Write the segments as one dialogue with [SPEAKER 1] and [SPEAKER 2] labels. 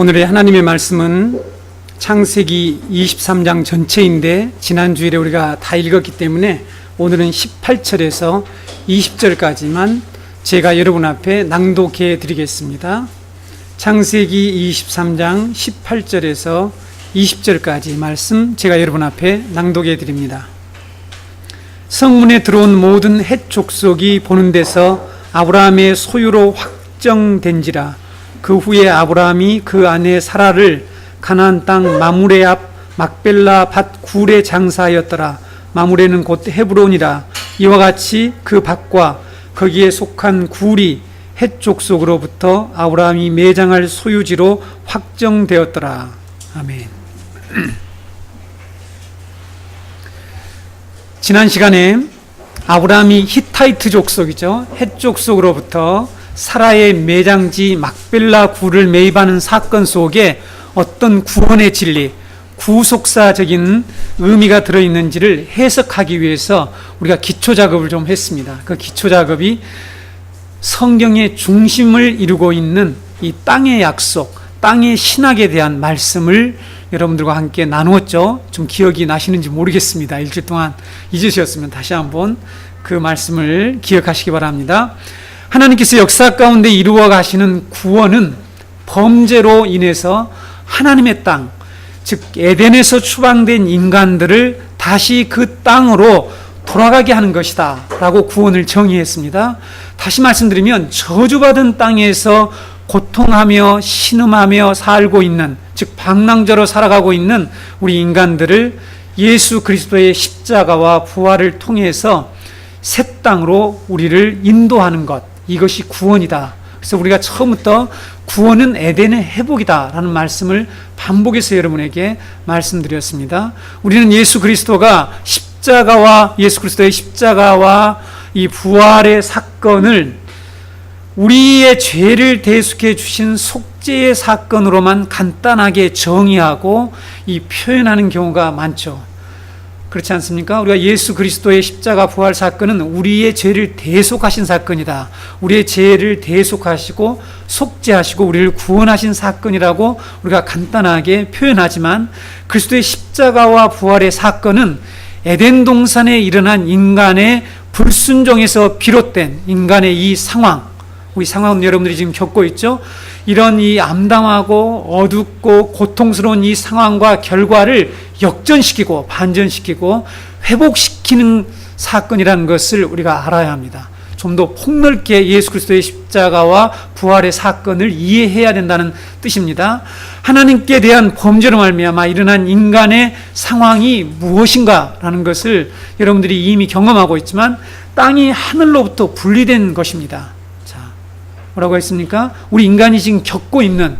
[SPEAKER 1] 오늘의 하나님의 말씀은 창세기 23장 전체인데 지난 주일에 우리가 다 읽었기 때문에 오늘은 18절에서 20절까지만 제가 여러분 앞에 낭독해 드리겠습니다. 창세기 23장 18절에서 20절까지 말씀 제가 여러분 앞에 낭독해 드립니다. 성문에 들어온 모든 헷 족속이 보는 데서 아브라함의 소유로 확정된지라. 그 후에 아브라함이 그 아내 사라를 가나안 땅 마므레 앞 막벨라 밭 굴에 장사하였더라. 마므레는 곧 헤브론이라. 이와 같이 그 밭과 거기에 속한 굴이 헷 족속으로부터 아브라함이 매장할 소유지로 확정되었더라. 아멘. 지난 시간에 아브라함이 히타이트 족속이죠. 헷 족속으로부터 사라의 매장지 막벨라 굴을 매입하는 사건 속에 어떤 구원의 진리, 구속사적인 의미가 들어있는지를 해석하기 위해서 우리가 기초작업을 좀 했습니다. 그 기초작업이 성경의 중심을 이루고 있는 이 땅의 약속, 땅의 신학에 대한 말씀을 여러분들과 함께 나누었죠. 좀 기억이 나시는지 모르겠습니다. 일주일 동안 잊으셨으면 다시 한번 그 말씀을 기억하시기 바랍니다. 하나님께서 역사 가운데 이루어 가시는 구원은 범죄로 인해서 하나님의 땅, 즉 에덴에서 추방된 인간들을 다시 그 땅으로 돌아가게 하는 것이다 라고 구원을 정의했습니다. 다시 말씀드리면 저주받은 땅에서 고통하며 신음하며 살고 있는, 즉 방랑자로 살아가고 있는 우리 인간들을 예수 그리스도의 십자가와 부활을 통해서 새 땅으로 우리를 인도하는 것, 이것이 구원이다. 그래서 우리가 처음부터 구원은 에덴의 회복이다 라는 말씀을 반복해서 여러분에게 말씀드렸습니다. 우리는 예수 그리스도의 십자가와 이 부활의 사건을 우리의 죄를 대속해 주신 속죄의 사건으로만 간단하게 정의하고 이 표현하는 경우가 많죠. 그렇지 않습니까? 우리가 예수 그리스도의 십자가 부활 사건은 우리의 죄를 대속하신 사건이다. 우리의 죄를 대속하시고 속죄하시고 우리를 구원하신 사건이라고 우리가 간단하게 표현하지만 그리스도의 십자가와 부활의 사건은 에덴 동산에 일어난 인간의 불순종에서 비롯된 인간의 이 상황, 우리 상황은 여러분들이 지금 겪고 있죠. 이런 이 암담하고 어둡고 고통스러운 이 상황과 결과를 역전시키고 반전시키고 회복시키는 사건이라는 것을 우리가 알아야 합니다. 좀 더 폭넓게 예수 그리스도의 십자가와 부활의 사건을 이해해야 된다는 뜻입니다. 하나님께 대한 범죄로 말미암아 일어난 인간의 상황이 무엇인가라는 것을 여러분들이 이미 경험하고 있지만 땅이 하늘로부터 분리된 것입니다. 뭐라고 했습니까? 우리 인간이 지금 겪고 있는,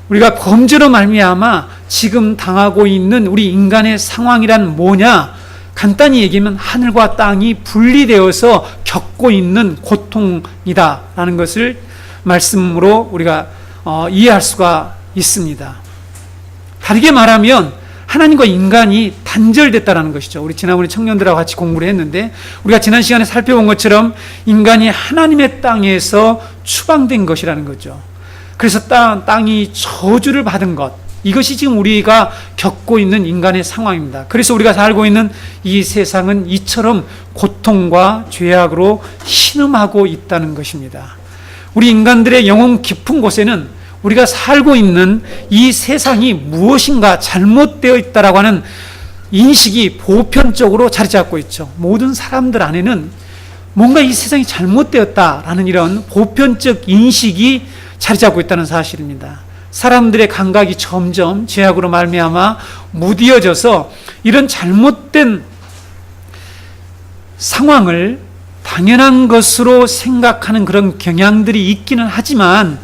[SPEAKER 1] 우리가 범죄로 말미암아 지금 당하고 있는 우리 인간의 상황이란 뭐냐? 간단히 얘기하면 하늘과 땅이 분리되어서 겪고 있는 고통이다라는 것을 말씀으로 우리가 이해할 수가 있습니다. 다르게 말하면 하나님과 인간이 단절됐다는 것이죠. 우리 지난번에 청년들하고 같이 공부를 했는데 우리가 지난 시간에 살펴본 것처럼 인간이 하나님의 땅에서 추방된 것이라는 거죠. 그래서 땅이 저주를 받은 것, 이것이 지금 우리가 겪고 있는 인간의 상황입니다. 그래서 우리가 살고 있는 이 세상은 이처럼 고통과 죄악으로 신음하고 있다는 것입니다. 우리 인간들의 영혼 깊은 곳에는 우리가 살고 있는 이 세상이 무엇인가 잘못되어 있다라고 하는 인식이 보편적으로 자리 잡고 있죠. 모든 사람들 안에는 뭔가 이 세상이 잘못되었다라는 이런 보편적 인식이 자리 잡고 있다는 사실입니다. 사람들의 감각이 점점 죄악으로 말미암아 무디어져서 이런 잘못된 상황을 당연한 것으로 생각하는 그런 경향들이 있기는 하지만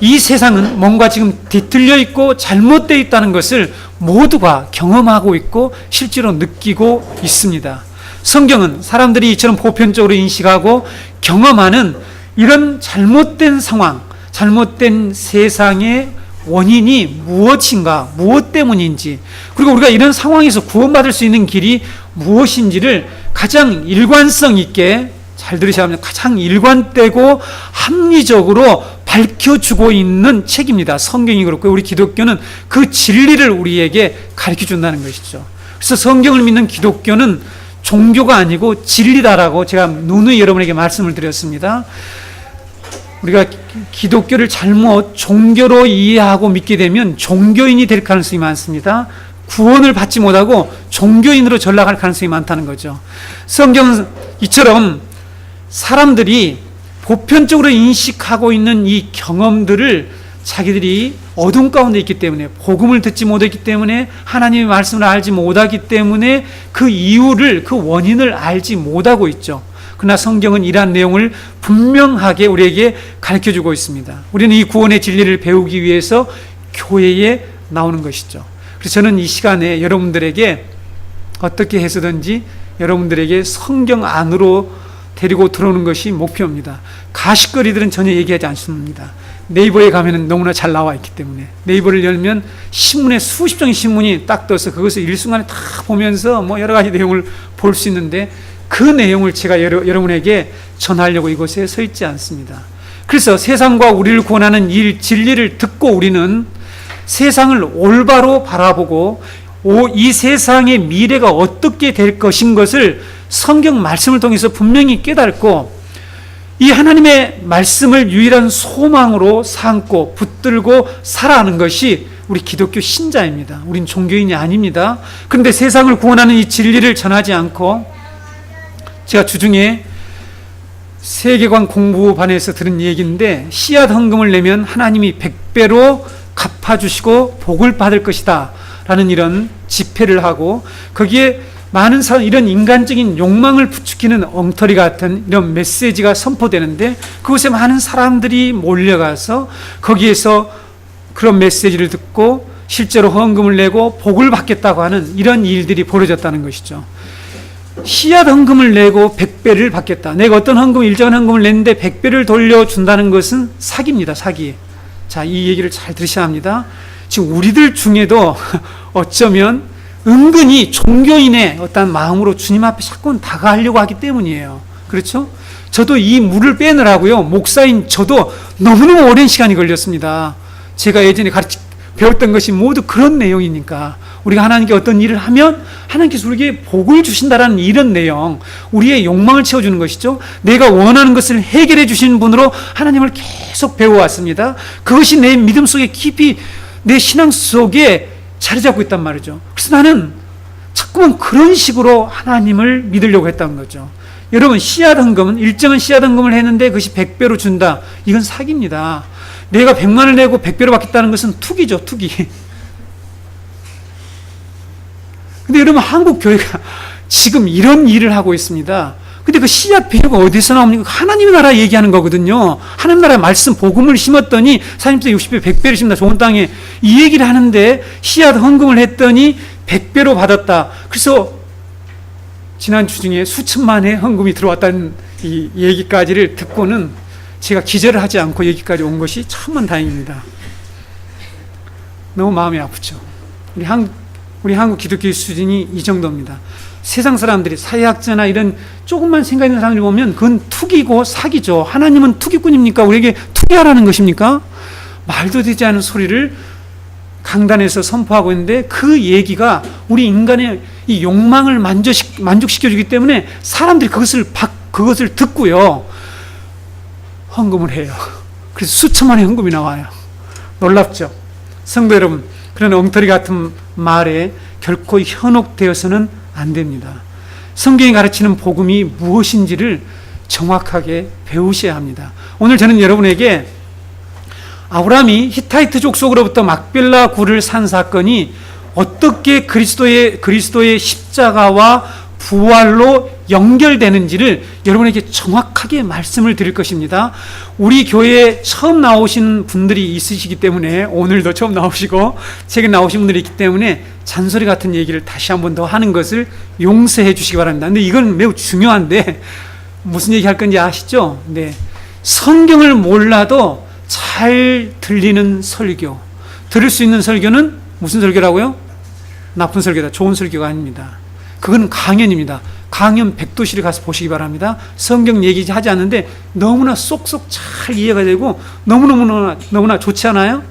[SPEAKER 1] 이 세상은 뭔가 지금 뒤틀려 있고 잘못되어 있다는 것을 모두가 경험하고 있고 실제로 느끼고 있습니다. 성경은 사람들이 이처럼 보편적으로 인식하고 경험하는 이런 잘못된 상황, 잘못된 세상의 원인이 무엇인가, 무엇 때문인지, 그리고 우리가 이런 상황에서 구원받을 수 있는 길이 무엇인지를 가장 일관성 있게 잘 들으셔야 합니다. 가장 일관되고 합리적으로 밝혀주고 있는 책입니다. 성경이 그렇고 우리 기독교는 그 진리를 우리에게 가르쳐 준다는 것이죠. 그래서 성경을 믿는 기독교는 종교가 아니고 진리다라고 제가 누누이 여러분에게 말씀을 드렸습니다. 우리가 기독교를 잘못 종교로 이해하고 믿게 되면 종교인이 될 가능성이 많습니다. 구원을 받지 못하고 종교인으로 전락할 가능성이 많다는 거죠. 성경은 이처럼 사람들이 보편적으로 인식하고 있는 이 경험들을 자기들이 어둠 가운데 있기 때문에, 복음을 듣지 못했기 때문에, 하나님의 말씀을 알지 못하기 때문에 그 이유를, 그 원인을 알지 못하고 있죠. 그러나 성경은 이러한 내용을 분명하게 우리에게 가르쳐주고 있습니다. 우리는 이 구원의 진리를 배우기 위해서 교회에 나오는 것이죠. 그래서 저는 이 시간에 여러분들에게 어떻게 해서든지 여러분들에게 성경 안으로 데리고 들어오는 것이 목표입니다. 가십거리들은 전혀 얘기하지 않습니다. 네이버에 가면 너무나 잘 나와 있기 때문에, 네이버를 열면 신문에 수십 장의 신문이 딱 떠서 그것을 일순간에 다 보면서 여러 가지 내용을 볼 수 있는데, 그 내용을 제가 여러분에게 전하려고 이곳에 서 있지 않습니다. 그래서 세상과 우리를 구원하는 이 진리를 듣고 우리는 세상을 올바로 바라보고 이 세상의 미래가 어떻게 될 것인 것을 성경 말씀을 통해서 분명히 깨닫고, 이 하나님의 말씀을 유일한 소망으로 삼고 붙들고 살아가는 것이 우리 기독교 신자입니다. 우린 종교인이 아닙니다. 그런데 세상을 구원하는 이 진리를 전하지 않고, 제가 주중에 세계관 공부반에서 들은 얘기인데, 씨앗 헌금을 내면 하나님이 100배로 갚아주시고 복을 받을 것이다 라는 이런 집회를 하고, 거기에 많은 사람, 이런 인간적인 욕망을 부추기는 엉터리 같은 이런 메시지가 선포되는데, 그곳에 많은 사람들이 몰려가서 거기에서 그런 메시지를 듣고 실제로 헌금을 내고 복을 받겠다고 하는 이런 일들이 벌어졌다는 것이죠. 씨앗 헌금을 내고 100배를 받겠다. 내가 어떤 헌금, 일정한 헌금을 냈는데 100배를 돌려준다는 것은 사기입니다. 사기. 자, 이 얘기를 잘 들으셔야 합니다. 지금 우리들 중에도 어쩌면 은근히 종교인의 어떤 마음으로 주님 앞에 자꾸 다가가려고 하기 때문이에요. 그렇죠? 저도 이 물을 빼느라고요, 목사인 저도 너무너무 오랜 시간이 걸렸습니다. 제가 예전에 배웠던 것이 모두 그런 내용이니까, 우리가 하나님께 어떤 일을 하면 하나님께서 우리에게 복을 주신다라는 이런 내용, 우리의 욕망을 채워주는 것이죠. 내가 원하는 것을 해결해 주시는 분으로 하나님을 계속 배워왔습니다. 그것이 내 믿음 속에 깊이, 내 신앙 속에 자리 잡고 있단 말이죠. 그래서 나는 자꾸만 그런 식으로 하나님을 믿으려고 했다는 거죠. 여러분, 씨앗 헌금은, 일정한 씨앗 헌금을 했는데 그것이 100배로 준다, 이건 사기입니다. 내가 100만을 내고 100배로 받겠다는 것은 투기죠, 투기. 근데 여러분, 한국 교회가 지금 이런 일을 하고 있습니다. 근데 그 씨앗 배가 어디서 나옵니까? 하나님의 나라 얘기하는 거거든요. 하나님 나라의 말씀, 복음을 심었더니 30배, 60배, 100배를 심다, 좋은 땅에, 이 얘기를 하는데 씨앗 헌금을 했더니 100배로 받았다. 그래서 지난주 중에 수천만의 헌금이 들어왔다는 이 얘기까지를 듣고는 제가 기절을 하지 않고 여기까지 온 것이 천만 다행입니다. 너무 마음이 아프죠. 우리 한국 기독교의 수준이 이 정도입니다. 세상 사람들이, 사회학자나 이런 조금만 생각 있는 사람들이 보면 그건 투기고 사기죠. 하나님은 투기꾼입니까? 우리에게 투기하라는 것입니까? 말도 되지 않은 소리를 강단에서 선포하고 있는데, 그 얘기가 우리 인간의 이 욕망을 만족시켜주기 때문에 사람들이 그것을 듣고요, 헌금을 해요. 그래서 수천만의 헌금이 나와요. 놀랍죠? 성도 여러분, 그런 엉터리 같은 말에 결코 현혹되어서는 안 됩니다. 성경이 가르치는 복음이 무엇인지를 정확하게 배우셔야 합니다. 오늘 저는 여러분에게 아브라함이 히타이트족 속으로부터 막벨라 굴을 산 사건이 어떻게 그리스도의 십자가와 부활로 연결되는지를 여러분에게 정확하게 말씀을 드릴 것입니다. 우리 교회에 처음 나오신 분들이 있으시기 때문에, 오늘도 처음 나오시고 최근 나오신 분들이 있기 때문에 잔소리 같은 얘기를 다시 한 번 더 하는 것을 용서해 주시기 바랍니다. 근데 이건 매우 중요한데, 무슨 얘기 할 건지 아시죠? 네. 성경을 몰라도 잘 들리는 설교, 들을 수 있는 설교는 무슨 설교라고요? 나쁜 설교다, 좋은 설교가 아닙니다. 그건 강연입니다. 강연 백도실에 가서 보시기 바랍니다. 성경 얘기하지 않는데 너무나 쏙쏙 잘 이해가 되고 너무나 좋지 않아요?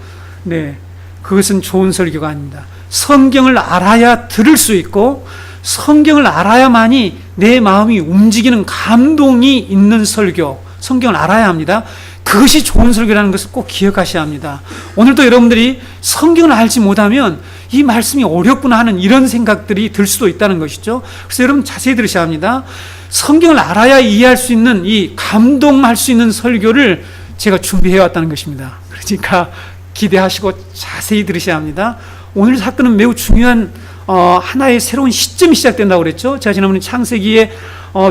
[SPEAKER 1] 네, 그것은 좋은 설교가 아닙니다. 성경을 알아야 들을 수 있고 성경을 알아야만이 내 마음이 움직이는 감동이 있는 설교, 성경을 알아야 합니다. 그것이 좋은 설교라는 것을 꼭 기억하셔야 합니다. 오늘도 여러분들이 성경을 알지 못하면 이 말씀이 어렵구나 하는 이런 생각들이 들 수도 있다는 것이죠. 그래서 여러분 자세히 들으셔야 합니다. 성경을 알아야 이해할 수 있는 이 감동할 수 있는 설교를 제가 준비해 왔다는 것입니다. 그러니까 기대하시고 자세히 들으셔야 합니다. 오늘 사건은 매우 중요한 하나의 새로운 시점이 시작된다고 그랬죠. 제가 지난번에 창세기에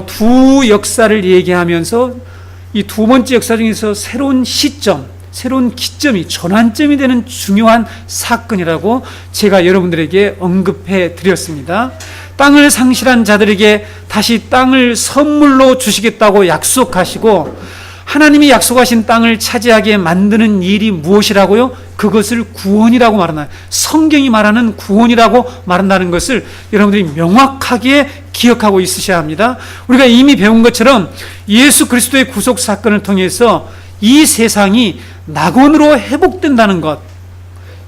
[SPEAKER 1] 두 역사를 얘기하면서 이 두 번째 역사 중에서 새로운 시점, 새로운 기점이 전환점이 되는 중요한 사건이라고 제가 여러분들에게 언급해 드렸습니다. 땅을 상실한 자들에게 다시 땅을 선물로 주시겠다고 약속하시고 하나님이 약속하신 땅을 차지하게 만드는 일이 무엇이라고요? 그것을 구원이라고 말하나요? 성경이 말하는 구원이라고 말한다는 것을 여러분들이 명확하게 기억하고 있으셔야 합니다. 우리가 이미 배운 것처럼 예수 그리스도의 구속 사건을 통해서 이 세상이 낙원으로 회복된다는 것,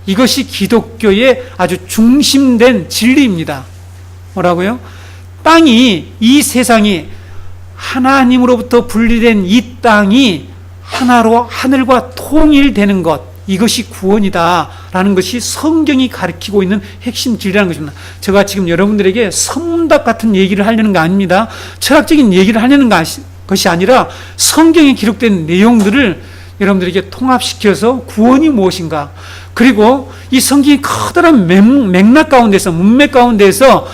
[SPEAKER 1] 이것이 기독교의 아주 중심된 진리입니다. 뭐라고요? 땅이, 이 세상이 하나님으로부터 분리된 이 땅이 하나로 하늘과 통일되는 것, 이것이 구원이다라는 것이 성경이 가르치고 있는 핵심 진리라는 것입니다. 제가 지금 여러분들에게 선문답 같은 얘기를 하려는 거 아닙니다. 철학적인 얘기를 하려는 것이 아니라 성경에 기록된 내용들을 여러분들에게 통합시켜서 구원이 무엇인가, 그리고 이 성경의 커다란 맥락 가운데서, 문맥 가운데서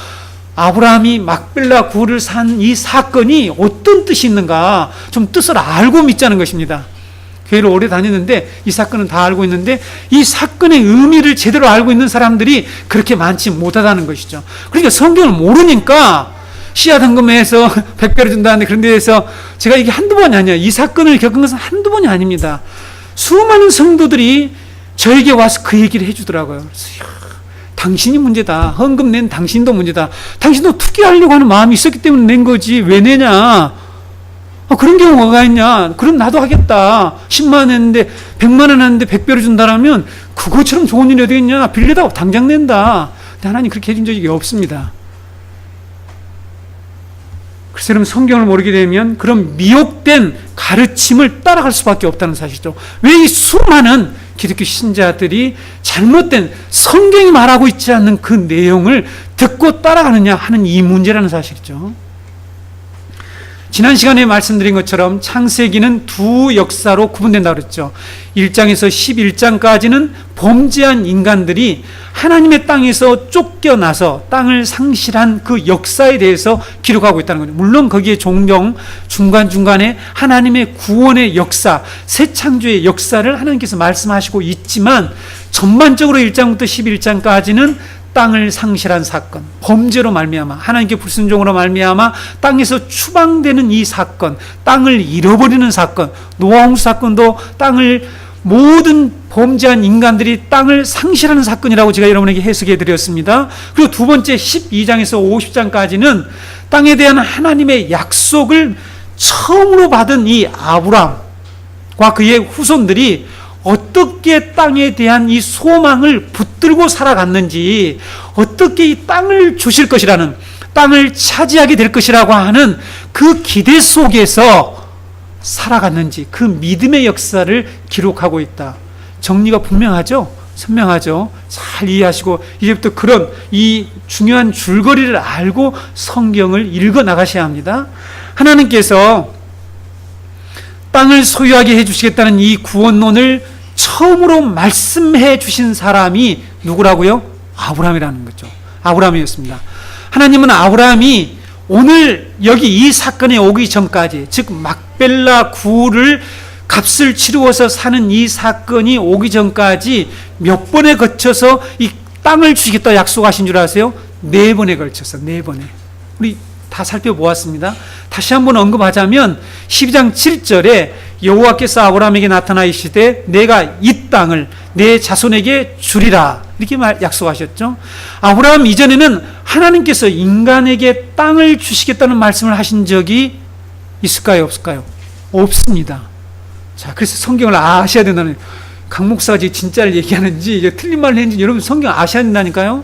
[SPEAKER 1] 아브라함이 막벨라 굴을 산 이 사건이 어떤 뜻이 있는가 좀 뜻을 알고 믿자는 것입니다. 교회를 오래 다녔는데 이 사건은 다 알고 있는데 이 사건의 의미를 제대로 알고 있는 사람들이 그렇게 많지 못하다는 것이죠. 그러니까 성경을 모르니까 씨앗 헌금해서 100배를 준다는데, 그런 데에서 제가 이게 한두 번이 아니에요. 이 사건을 겪은 것은 한두 번이 아닙니다. 수많은 성도들이 저에게 와서 그 얘기를 해주더라고요. 그래서 당신이 문제다. 헌금 낸 당신도 문제다. 당신도 투기하려고 하는 마음이 있었기 때문에 낸 거지. 왜 내냐? 그런 경우가 있냐? 그럼 나도 하겠다. 10만 원 했는데 100만 원 했는데 100배를 준다라면 그것처럼 좋은 일이 어디 있냐? 빌려다 당장 낸다. 근데 하나님 그렇게 해준 적이 없습니다. 그래서 여러분, 성경을 모르게 되면 그런 미혹된 가르침을 따라갈 수밖에 없다는 사실이죠. 왜 이 수많은 기독교 신자들이 잘못된, 성경이 말하고 있지 않는 그 내용을 듣고 따라가느냐 하는 이 문제라는 사실이죠. 지난 시간에 말씀드린 것처럼 창세기는 두 역사로 구분된다고 그랬죠. 1장에서 11장까지는 범죄한 인간들이 하나님의 땅에서 쫓겨나서 땅을 상실한 그 역사에 대해서 기록하고 있다는 거죠. 물론 거기에 종종 중간중간에 하나님의 구원의 역사, 새 창조의 역사를 하나님께서 말씀하시고 있지만 전반적으로 1장부터 11장까지는 땅을 상실한 사건, 범죄로 말미암아, 하나님께 불순종으로 말미암아 땅에서 추방되는 이 사건, 땅을 잃어버리는 사건, 노아홍수 사건도 땅을, 모든 범죄한 인간들이 땅을 상실하는 사건이라고 제가 여러분에게 해석해 드렸습니다. 그리고 두 번째 12장에서 50장까지는 땅에 대한 하나님의 약속을 처음으로 받은 이 아브람과 그의 후손들이 어떻게 땅에 대한 이 소망을 붙들고 살아갔는지, 어떻게 이 땅을 주실 것이라는, 땅을 차지하게 될 것이라고 하는 그 기대 속에서 살아갔는지, 그 믿음의 역사를 기록하고 있다. 정리가 분명하죠? 선명하죠? 잘 이해하시고 이제부터 그런 이 중요한 줄거리를 알고 성경을 읽어 나가셔야 합니다. 하나님께서 땅을 소유하게 해주시겠다는 이 구원론을 처음으로 말씀해 주신 사람이 누구라고요? 아브라함이라는 거죠. 아브라함이었습니다. 하나님은 아브라함이 오늘 여기 이 사건에 오기 전까지, 즉 막벨라 굴을 값을 치루어서 사는 이 사건이 오기 전까지 몇 번에 거쳐서 이 땅을 주시겠다 약속하신 줄 아세요? 4번에 걸쳐서, 4번에. 우리 다 살펴보았습니다. 다시 한번 언급하자면 12장 7절에 여호와께서 아브라함에게 나타나 이르시되 내가 이 땅을 내 자손에게 주리라, 이렇게 약속하셨죠. 아브라함 이전에는 하나님께서 인간에게 땅을 주시겠다는 말씀을 하신 적이 있을까요? 없을까요? 없습니다. 자, 그래서 성경을 아셔야 된다는, 강 목사가 진짜를 얘기하는지 이게 틀린 말을 했는지 여러분 성경 아셔야 된다니까요.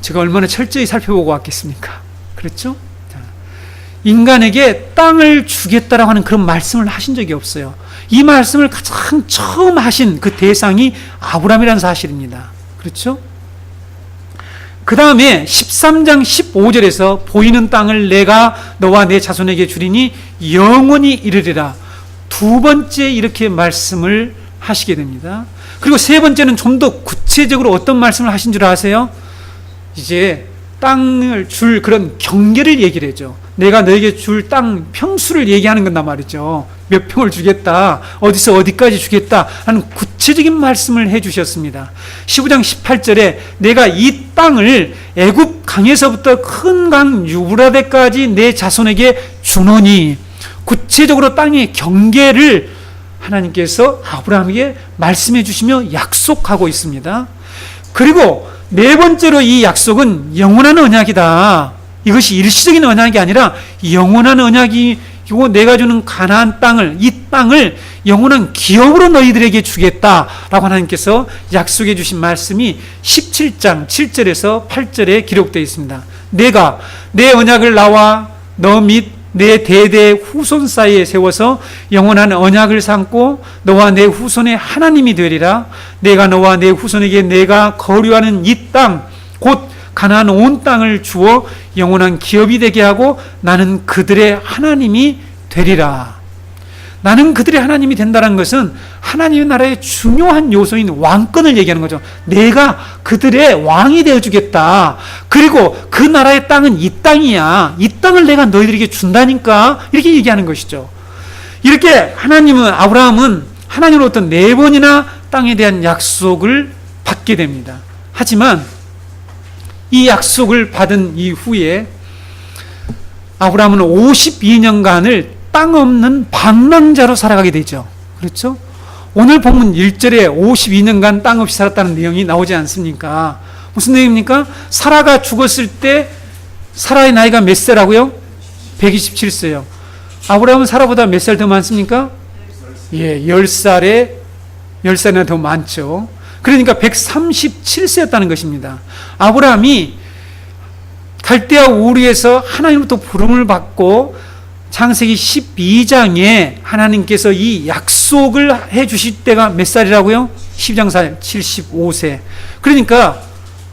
[SPEAKER 1] 제가 얼마나 철저히 살펴보고 왔겠습니까? 그렇죠? 자, 인간에게 땅을 주겠다라고 하는 그런 말씀을 하신 적이 없어요. 이 말씀을 가장 처음 하신 그 대상이 아브라함이라는 사실입니다. 그렇죠? 그 다음에 13장 15절에서 보이는 땅을 내가 너와 내 자손에게 주리니 영원히 이르리라. 두 번째 이렇게 말씀을 하시게 됩니다. 그리고 세 번째는 좀 더 구체적으로 어떤 말씀을 하신 줄 아세요? 이제 땅을 줄 그런 경계를 얘기를 해죠. 내가 너에게 줄 땅 평수를 얘기하는 건단 말이죠. 몇 평을 주겠다, 어디서 어디까지 주겠다 하는 구체적인 말씀을 해주셨습니다. 15장 18절에 내가 이 땅을 애굽 강에서부터 큰 강 유브라데까지 내 자손에게 주노니, 구체적으로 땅의 경계를 하나님께서 아브라함에게 말씀해 주시며 약속하고 있습니다. 그리고 네 번째로 이 약속은 영원한 언약이다. 이것이 일시적인 언약이 아니라 영원한 언약이고, 내가 주는 가나안 땅을, 이 땅을 영원한 기업으로 너희들에게 주겠다라고 하나님께서 약속해 주신 말씀이 17장 7절에서 8절에 기록되어 있습니다. 내가 내 언약을 나와 너 및 내 대대 후손 사이에 세워서 영원한 언약을 삼고 너와 내 후손의 하나님이 되리라. 내가 너와 내 후손에게 내가 거류하는 이 땅 곧 가나안 온 땅을 주어 영원한 기업이 되게 하고 나는 그들의 하나님이 되리라. 나는 그들의 하나님이 된다는 것은 하나님의 나라의 중요한 요소인 왕권을 얘기하는 거죠. 내가 그들의 왕이 되어주겠다. 그리고 그 나라의 땅은 이 땅이야. 이 땅을 내가 너희들에게 준다니까. 이렇게 얘기하는 것이죠. 이렇게 아브라함은 하나님으로부터 네 번이나 땅에 대한 약속을 받게 됩니다. 하지만 이 약속을 받은 이후에 아브라함은 52년간을 땅 없는 방랑자로 살아가게 되죠. 그렇죠? 오늘 본문 1절에 52년간 땅 없이 살았다는 내용이 나오지 않습니까? 무슨 내용입니까? 사라가 죽었을 때 사라의 나이가 몇 세라고요? 127세요. 아브라함은 사라보다 몇 살 더 많습니까? 예, 10살이나 더 많죠. 그러니까 137세였다는 것입니다. 아브라함이 갈대아 우르에서 하나님으로부터 부름을 받고 창세기 12장에 하나님께서 이 약속을 해 주실 때가 몇 살이라고요? 12장 4절 75세. 그러니까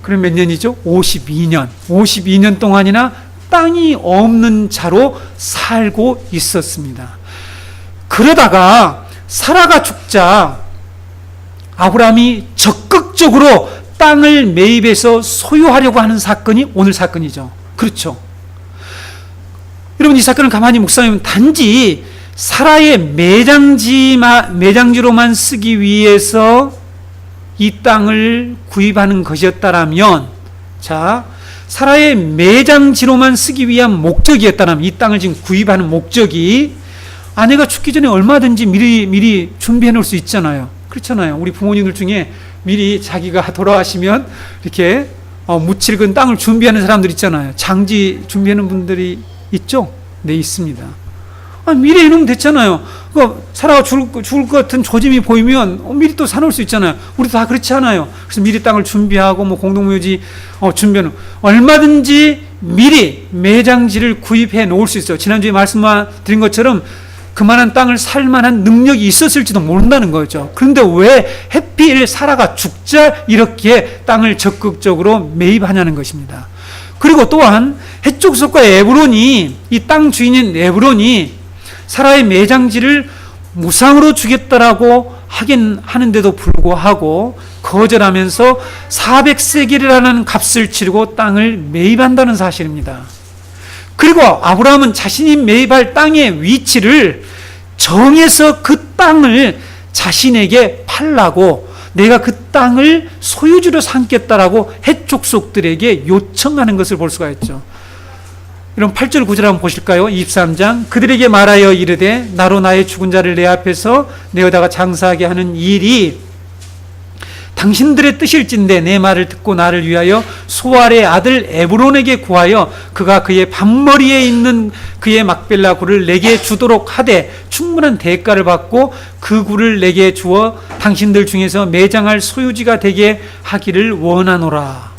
[SPEAKER 1] 그럼 몇 년이죠? 52년. 52년 동안이나 땅이 없는 자로 살고 있었습니다. 그러다가 사라가 죽자 아브라함이 적극적으로 땅을 매입해서 소유하려고 하는 사건이 오늘 사건이죠. 그렇죠? 여러분, 이 사건을 가만히 묵상하면 단지 사라의 매장지로만 쓰기 위해서 이 땅을 구입하는 것이었다라면, 자, 사라의 매장지로만 쓰기 위한 목적이었다면, 이 땅을 지금 구입하는 목적이 아내가 죽기 전에 얼마든지 미리 준비해 놓을 수 있잖아요. 그렇잖아요. 우리 부모님들 중에 미리 자기가 돌아가시면 이렇게 묻힐근 땅을 준비하는 사람들 있잖아요. 장지 준비하는 분들이 있죠? 네, 있습니다. 미리 해놓으면 됐잖아요. 사라가 죽을 것 같은 조짐이 보이면 미리 또 사놓을 수 있잖아요. 우리도 다 그렇지 않아요. 그래서 미리 땅을 준비하고 공동묘지 준비하는, 얼마든지 미리 매장지를 구입해 놓을 수 있어요. 지난주에 말씀드린 것처럼 그만한 땅을 살 만한 능력이 있었을지도 모른다는 거죠. 그런데 왜 하필 사라가 죽자 이렇게 땅을 적극적으로 매입하냐는 것입니다. 그리고 또한 해족속과 에브론이, 이 땅 주인인 에브론이 사라의 매장지를 무상으로 주겠다라고 하긴 하는데도 불구하고 거절하면서 400세겔이라는 값을 치르고 땅을 매입한다는 사실입니다. 그리고 아브라함은 자신이 매입할 땅의 위치를 정해서 그 땅을 자신에게 팔라고, 내가 그 땅을 소유주로 삼겠다라고 헷족속들에게 요청하는 것을 볼 수가 있죠. 이런 8절 9절 한번 보실까요? 23장 그들에게 말하여 이르되 나로 나의 죽은 자를 내 앞에서 내어다가 장사하게 하는 일이 당신들의 뜻일진대 내 말을 듣고 나를 위하여 소알의 아들 에브론에게 구하여 그가 그의 반머리에 있는 그의 막벨라 굴을 내게 주도록 하되 충분한 대가를 받고 그 굴을 내게 주어 당신들 중에서 매장할 소유지가 되게 하기를 원하노라.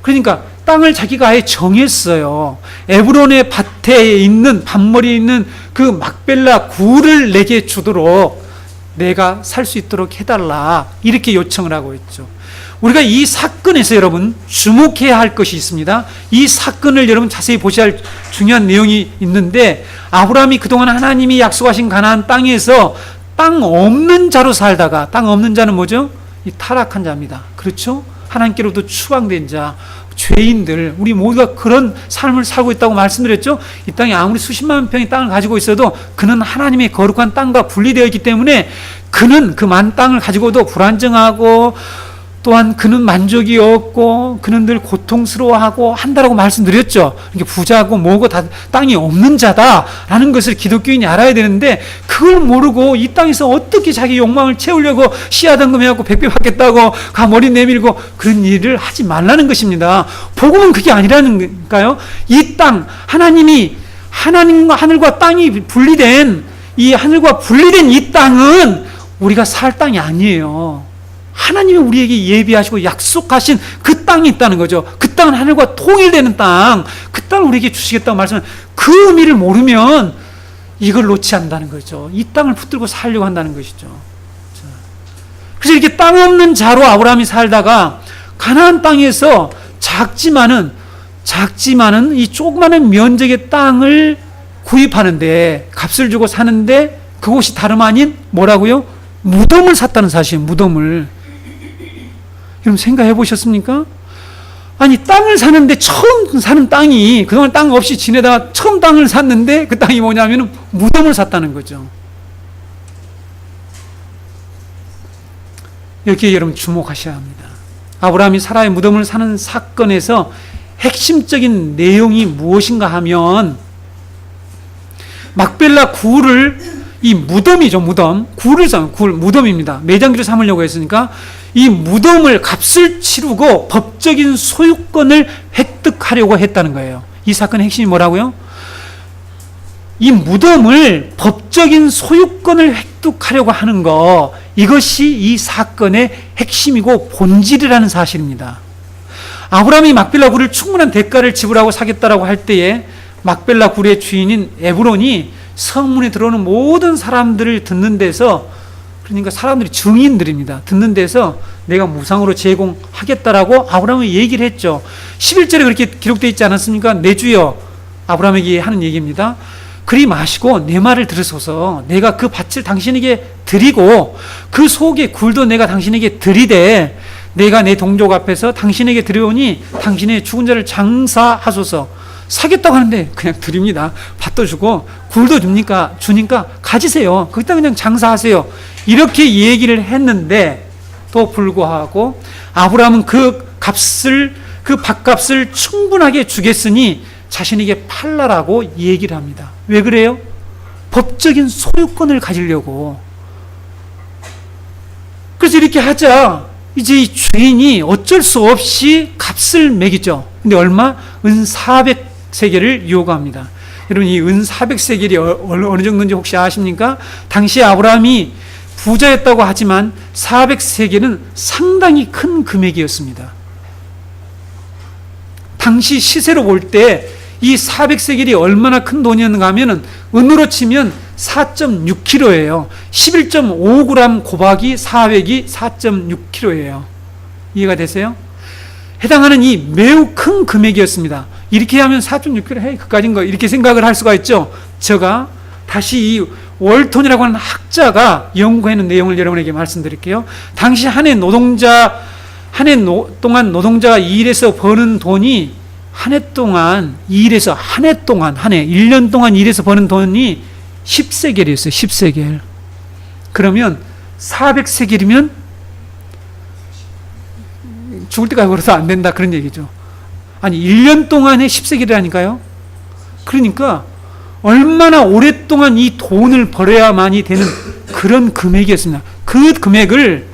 [SPEAKER 1] 그러니까 땅을 자기가 아예 정했어요. 에브론의 밭에 있는 반머리에 있는 그 막벨라 굴을 내게 주도록 내가 살 수 있도록 해달라, 이렇게 요청을 하고 있죠. 우리가 이 사건에서 여러분 주목해야 할 것이 있습니다. 이 사건을 여러분 자세히 보셔야 할 중요한 내용이 있는데, 아브라함이 그동안 하나님이 약속하신 가나안 땅에서 땅 없는 자로 살다가, 땅 없는 자는 뭐죠? 이 타락한 자입니다. 그렇죠? 하나님께로부터 추방된 자, 죄인들, 우리 모두가 그런 삶을 살고 있다고 말씀드렸죠. 이 땅에 아무리 수십만 평의 땅을 가지고 있어도 그는 하나님의 거룩한 땅과 분리되어 있기 때문에 그는 그 만 땅을 가지고도 불안정하고, 또한 그는 만족이 없고 그는 늘 고통스러워하고 한다라고 말씀드렸죠. 이렇게 부자고 뭐고 다 땅이 없는 자다라는 것을 기독교인이 알아야 되는데, 그걸 모르고 이 땅에서 어떻게 자기 욕망을 채우려고 씨앗언금해갖고 백배 받겠다고 가 머리 내밀고 그런 일을 하지 말라는 것입니다. 복음은 그게 아니라는 거예요. 이 땅, 하나님이, 하나님과 하늘과 땅이 분리된, 이 하늘과 분리된 이 땅은 우리가 살 땅이 아니에요. 하나님이 우리에게 예비하시고 약속하신 그 땅이 있다는 거죠. 그 땅은 하늘과 통일되는 땅, 그 땅을 우리에게 주시겠다고 말씀하는, 그 의미를 모르면 이걸 놓지 않는다는 거죠. 이 땅을 붙들고 살려고 한다는 것이죠. 그래서 이렇게 땅 없는 자로 아브라함이 살다가 가나안 땅에서 작지만은 이 조그마한 면적의 땅을 구입하는데, 값을 주고 사는데, 그곳이 다름 아닌 뭐라고요? 무덤을 샀다는 사실이에요. 무덤을. 여러분 생각해 보셨습니까? 아니, 땅을 사는데, 처음 사는 땅이, 그동안 땅 없이 지내다가 처음 땅을 샀는데 그 땅이 뭐냐면 무덤을 샀다는 거죠. 여기에 여러분 주목하셔야 합니다. 아브라함이 사라의 무덤을 사는 사건에서 핵심적인 내용이 무엇인가 하면, 막벨라 굴을, 이 무덤이죠, 무덤. 무덤입니다. 매장지로 삼으려고 했으니까 이 무덤을 값을 치르고 법적인 소유권을 획득하려고 했다는 거예요. 이 사건의 핵심이 뭐라고요? 이 무덤을 법적인 소유권을 획득하려고 하는 거, 이것이 이 사건의 핵심이고 본질이라는 사실입니다. 아브라함이 막벨라 굴을 충분한 대가를 지불하고 사겠다라고 할 때에 막벨라 굴의 주인인 에브론이 성문에 들어오는 모든 사람들을 듣는 데서, 그러니까 사람들이 증인들입니다. 듣는 데서 내가 무상으로 제공하겠다라고 아브라함이 얘기를 했죠. 11절에 그렇게 기록되어 있지 않았습니까? 내 주여, 아브라함에게 하는 얘기입니다. 그리 마시고 내 말을 들으소서. 내가 그 밭을 당신에게 드리고 그 속의 굴도 내가 당신에게 드리되, 내가 내 동족 앞에서 당신에게 드려오니 당신의 죽은 자를 장사하소서. 사겠다고 하는데 그냥 드립니다. 밭도 주고 굴도 주니까 가지세요. 거기다 그냥 장사하세요. 이렇게 얘기를 했는데 또 불구하고 아브라함은 그 밭값을 충분하게 주겠으니 자신에게 팔라라고 얘기를 합니다. 왜 그래요? 법적인 소유권을 가지려고. 그래서 이렇게 하자 이제 이 주인이 어쩔 수 없이 값을 매기죠. 근데 얼마? 은 400세겔을 요구합니다. 여러분, 이 은 400세겔이 어느 정도인지 혹시 아십니까? 당시 아브라함이 부자였다고 하지만 400세겔은 상당히 큰 금액이었습니다. 당시 시세로 볼 때 이 400세겔이 얼마나 큰 돈이었는가 하면은 은으로 치면 4.6kg예요. 11.5g 곱하기 400이 4.6kg예요. 이해가 되세요? 해당하는 이 매우 큰 금액이었습니다. 이렇게 하면 4.6kg, 헤이, 그까진 거, 이렇게 생각을 할 수가 있죠. 제가 다시 이 월톤이라고 하는 학자가 연구해놓은 내용을 여러분에게 말씀드릴게요. 당시 한 해 동안 노동자가 일해서 버는 돈이 한 해 동안 1년 동안 일해서 버는 돈이 10세겔이었어요. 10세겔. 그러면 400세겔이면 죽을 때까지 벌어서 안 된다, 그런 얘기죠. 아니, 1년 동안에 10세겔이라니까요. 그러니까 얼마나 오랫동안 이 돈을 벌어야만이 되는 그런 금액이었습니다. 그 금액을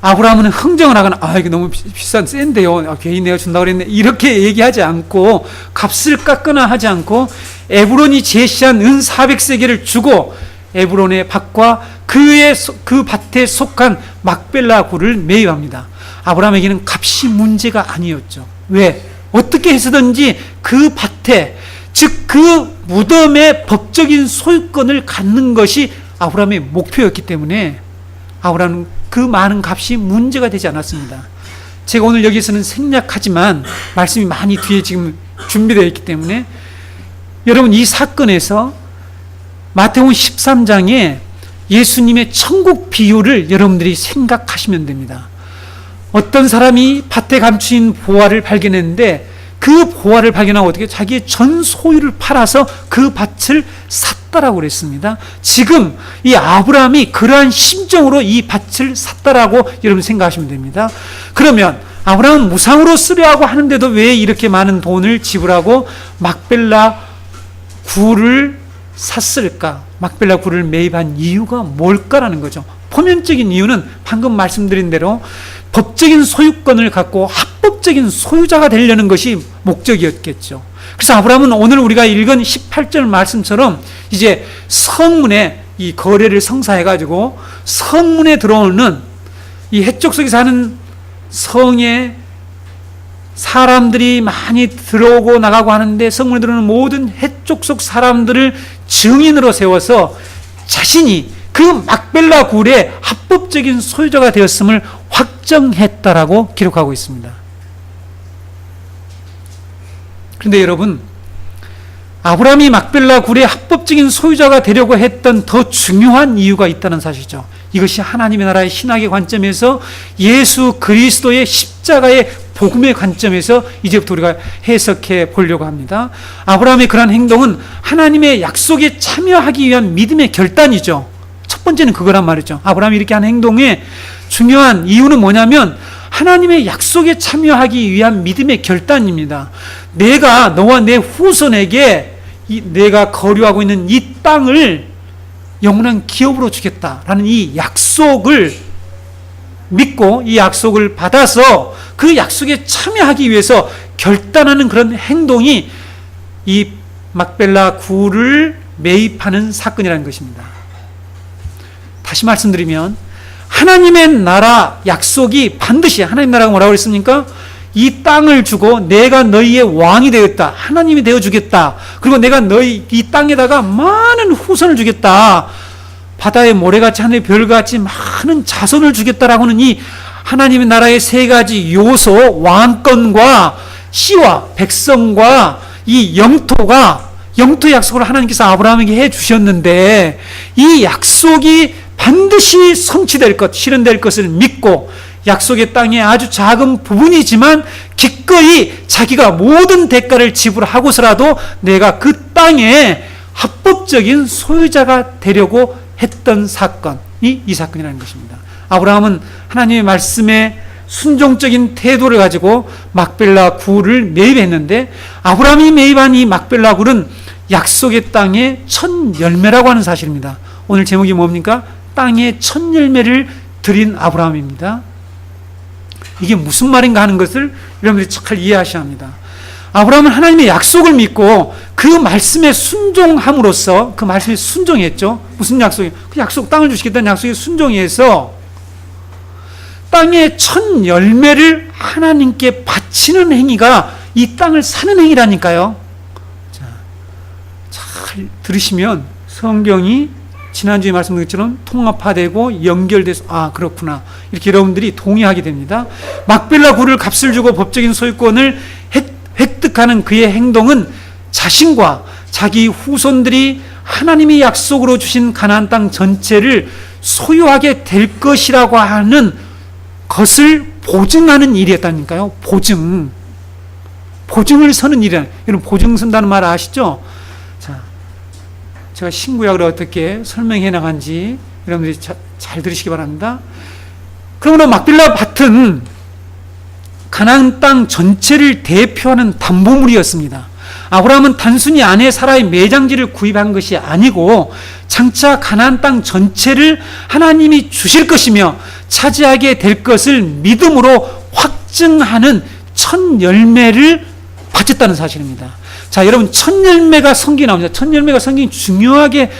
[SPEAKER 1] 아브라함은 흥정을 하거나 이게 너무 비싼 센데요, 괜히 내가 준다고 그랬네, 이렇게 얘기하지 않고, 값을 깎거나 하지 않고 에브론이 제시한 은 400세겔을 주고 에브론의 밭과 그 밭에 속한 막벨라 굴을 매입합니다. 아브라함에게는 값이 문제가 아니었죠. 왜? 어떻게 해서든지 그 밭에, 즉 그 무덤의 법적인 소유권을 갖는 것이 아브라함의 목표였기 때문에 아브라함은 그 많은 값이 문제가 되지 않았습니다. 제가 오늘 여기서는 생략하지만 말씀이 많이 뒤에 지금 준비되어 있기 때문에 여러분, 이 사건에서 마태복음 13장에 예수님의 천국 비유를 여러분들이 생각하시면 됩니다. 어떤 사람이 밭에 감추인 보화를 발견했는데 그 보화를 발견하고 어떻게 자기의 전 소유를 팔아서 그 밭을 샀다라고 그랬습니다. 지금 이 아브라함이 그러한 심정으로 이 밭을 샀다라고 여러분 생각하시면 됩니다. 그러면 아브라함은 무상으로 쓰려고 하는데도 왜 이렇게 많은 돈을 지불하고 막벨라 굴을 샀을까? 막벨라 굴을 매입한 이유가 뭘까라는 거죠. 표면적인 이유는 방금 말씀드린 대로 법적인 소유권을 갖고 합법적인 소유자가 되려는 것이 목적이었겠죠. 그래서 아브라함은 오늘 우리가 읽은 18절 말씀처럼 이제 성문에 이 거래를 성사해가지고 성문에 들어오는 이 해쪽 속에 사는 성에 사람들이 많이 들어오고 나가고 하는데 성문에 들어오는 모든 해쪽 속 사람들을 증인으로 세워서 자신이 그 막벨라 굴의 합법적인 소유자가 되었음을 확정했다라고 기록하고 있습니다. 그런데 여러분, 아브라함이 막벨라 굴의 합법적인 소유자가 되려고 했던 더 중요한 이유가 있다는 사실이죠. 이것이 하나님의 나라의 신학의 관점에서 예수 그리스도의 십자가의 복음의 관점에서 이제부터 우리가 해석해 보려고 합니다. 아브라함의 그러한 행동은 하나님의 약속에 참여하기 위한 믿음의 결단이죠. 첫 번째는 그거란 말이죠. 아브라함이 이렇게 한 행동의 중요한 이유는 뭐냐면 하나님의 약속에 참여하기 위한 믿음의 결단입니다. 내가 너와 내 후손에게 내가 거류하고 있는 이 땅을 영원한 기업으로 주겠다라는 이 약속을 믿고 이 약속을 받아서 그 약속에 참여하기 위해서 결단하는 그런 행동이 이 막벨라 굴을 매입하는 사건이라는 것입니다. 다시 말씀드리면 하나님의 나라 약속이 반드시, 하나님 나라가 뭐라고 그랬습니까? 이 땅을 주고 내가 너희의 왕이 되었다, 하나님이 되어주겠다, 그리고 내가 너희 이 땅에다가 많은 후손을 주겠다, 바다의 모래같이 하늘의 별같이 많은 자손을 주겠다라고는 이 하나님의 나라의 세 가지 요소, 왕권과 씨와 백성과 이 영토 약속을 하나님께서 아브라함에게 해주셨는데 이 약속이 반드시 성취될 것, 실현될 것을 믿고 약속의 땅에 아주 작은 부분이지만 기꺼이 자기가 모든 대가를 지불하고서라도 내가 그 땅의 합법적인 소유자가 되려고 했던 사건이 이 사건이라는 것입니다. 아브라함은 하나님의 말씀에 순종적인 태도를 가지고 막벨라 굴을 매입했는데 아브라함이 매입한 이 막벨라 굴은 약속의 땅의 첫 열매라고 하는 사실입니다. 오늘 제목이 뭡니까? 땅의 첫 열매를 드린 아브라함입니다. 이게 무슨 말인가 하는 것을 여러분들이 잘 이해하셔야 합니다. 아브라함은 하나님의 약속을 믿고 그 말씀에 순종함으로써, 그 말씀에 순종했죠. 무슨 약속이에요? 그 약속, 땅을 주시겠다는 약속에 순종해서 땅의 첫 열매를 하나님께 바치는 행위가 이 땅을 사는 행위라니까요. 자, 잘 들으시면 성경이 지난주에 말씀드린 것처럼 통합화되고 연결돼서 그렇구나, 이렇게 여러분들이 동의하게 됩니다. 막벨라 굴을 값을 주고 법적인 소유권을 획득하는 그의 행동은 자신과 자기 후손들이 하나님이 약속으로 주신 가나안 땅 전체를 소유하게 될 것이라고 하는 것을 보증하는 일이었다니까요. 보증을 서는 일이라. 여러분, 보증 선다는 말 아시죠? 자, 제가 신구약을 어떻게 설명해 나간지 여러분들이 잘 들으시기 바랍니다. 그러므로 막빌라 밭은 가나안 땅 전체를 대표하는 담보물이었습니다. 아브라함은 단순히 아내 사라의 매장지를 구입한 것이 아니고 장차 가나안 땅 전체를 하나님이 주실 것이며 차지하게 될 것을 믿음으로 확증하는 첫 열매를 바쳤다는 사실입니다. 자, 여러분, 첫 열매가 성경에 나옵니다. 첫 열매가 성경이 중요하게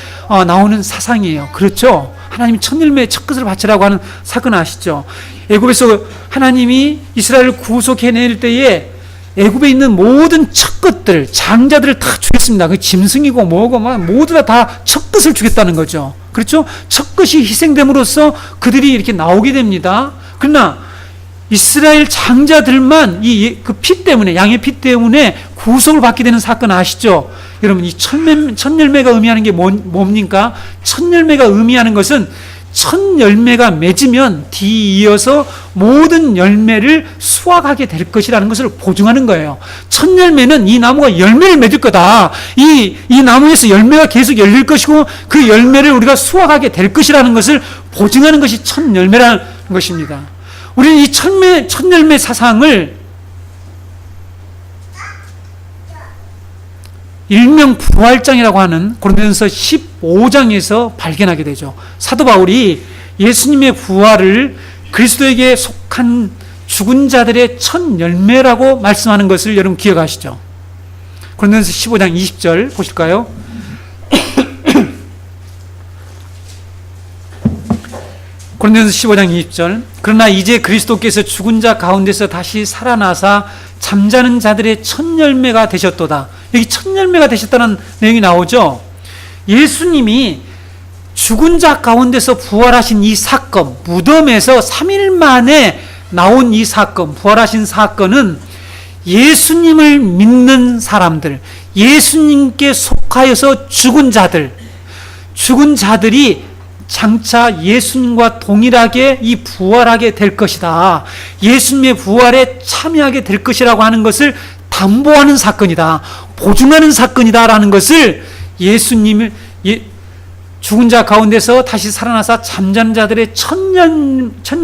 [SPEAKER 1] 나오는 사상이에요. 그렇죠? 하나님이 첫 열매, 첫 것을 바치라고 하는 사건 아시죠? 애굽에서 하나님이 이스라엘을 구속해낼 때에 애굽에 있는 모든 첫 것들, 장자들을 다 주겠습니다. 그 짐승이고 뭐고 모두 다 첫 것을 주겠다는 거죠. 그렇죠? 첫 것이 희생됨으로써 그들이 이렇게 나오게 됩니다. 그러나 이스라엘 장자들만 그 피 때문에, 양의 피 때문에 구속을 받게 되는 사건 아시죠? 여러분, 이 첫 열매가 의미하는 게 뭡니까? 첫 열매가 의미하는 것은 첫 열매가 맺으면 뒤이어서 모든 열매를 수확하게 될 것이라는 것을 보증하는 거예요. 첫 열매는 이 나무가 열매를 맺을 거다. 이 나무에서 열매가 계속 열릴 것이고 그 열매를 우리가 수확하게 될 것이라는 것을 보증하는 것이 첫 열매라는 것입니다. 우리는 이 첫 열매 사상을 일명 부활장이라고 하는 고린도전서 15장에서 발견하게 되죠. 사도 바울이 예수님의 부활을 그리스도에게 속한 죽은 자들의 첫 열매라고 말씀하는 것을 여러분 기억하시죠? 고린도전서 15장 20절 보실까요? 고린도전서 15장 20절. 그러나 이제 그리스도께서 죽은 자 가운데서 다시 살아나사 잠자는 자들의 첫 열매가 되셨도다. 여기 첫 열매가 되셨다는 내용이 나오죠. 예수님이 죽은 자 가운데서 부활하신 이 사건, 무덤에서 3일 만에 나온 이 사건, 부활하신 사건은 예수님을 믿는 사람들, 예수님께 속하여서 죽은 자들이 장차 예수님과 동일하게 이 부활하게 될 것이다. 예수님의 부활에 참여하게 될 것이라고 하는 것을 담보하는 사건이다. 보증하는 사건이다라는 것을 예수님을 죽은 자 가운데서 다시 살아나사 잠자는 자들의 첫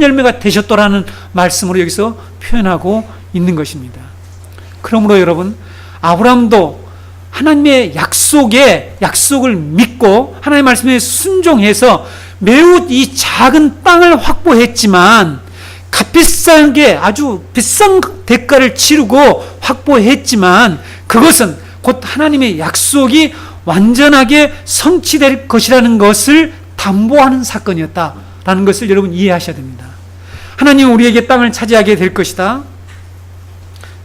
[SPEAKER 1] 열매가 되셨더라는 말씀으로 여기서 표현하고 있는 것입니다. 그러므로 여러분, 아브라함도 하나님의 약속을 믿고 하나님의 말씀에 순종해서 매우 이 작은 땅을 확보했지만 값비싸게 아주 비싼 대가를 치르고 확보했지만 그것은 곧 하나님의 약속이 완전하게 성취될 것이라는 것을 담보하는 사건이었다라는 것을 여러분 이해하셔야 됩니다. 하나님은 우리에게 땅을 차지하게 될 것이다.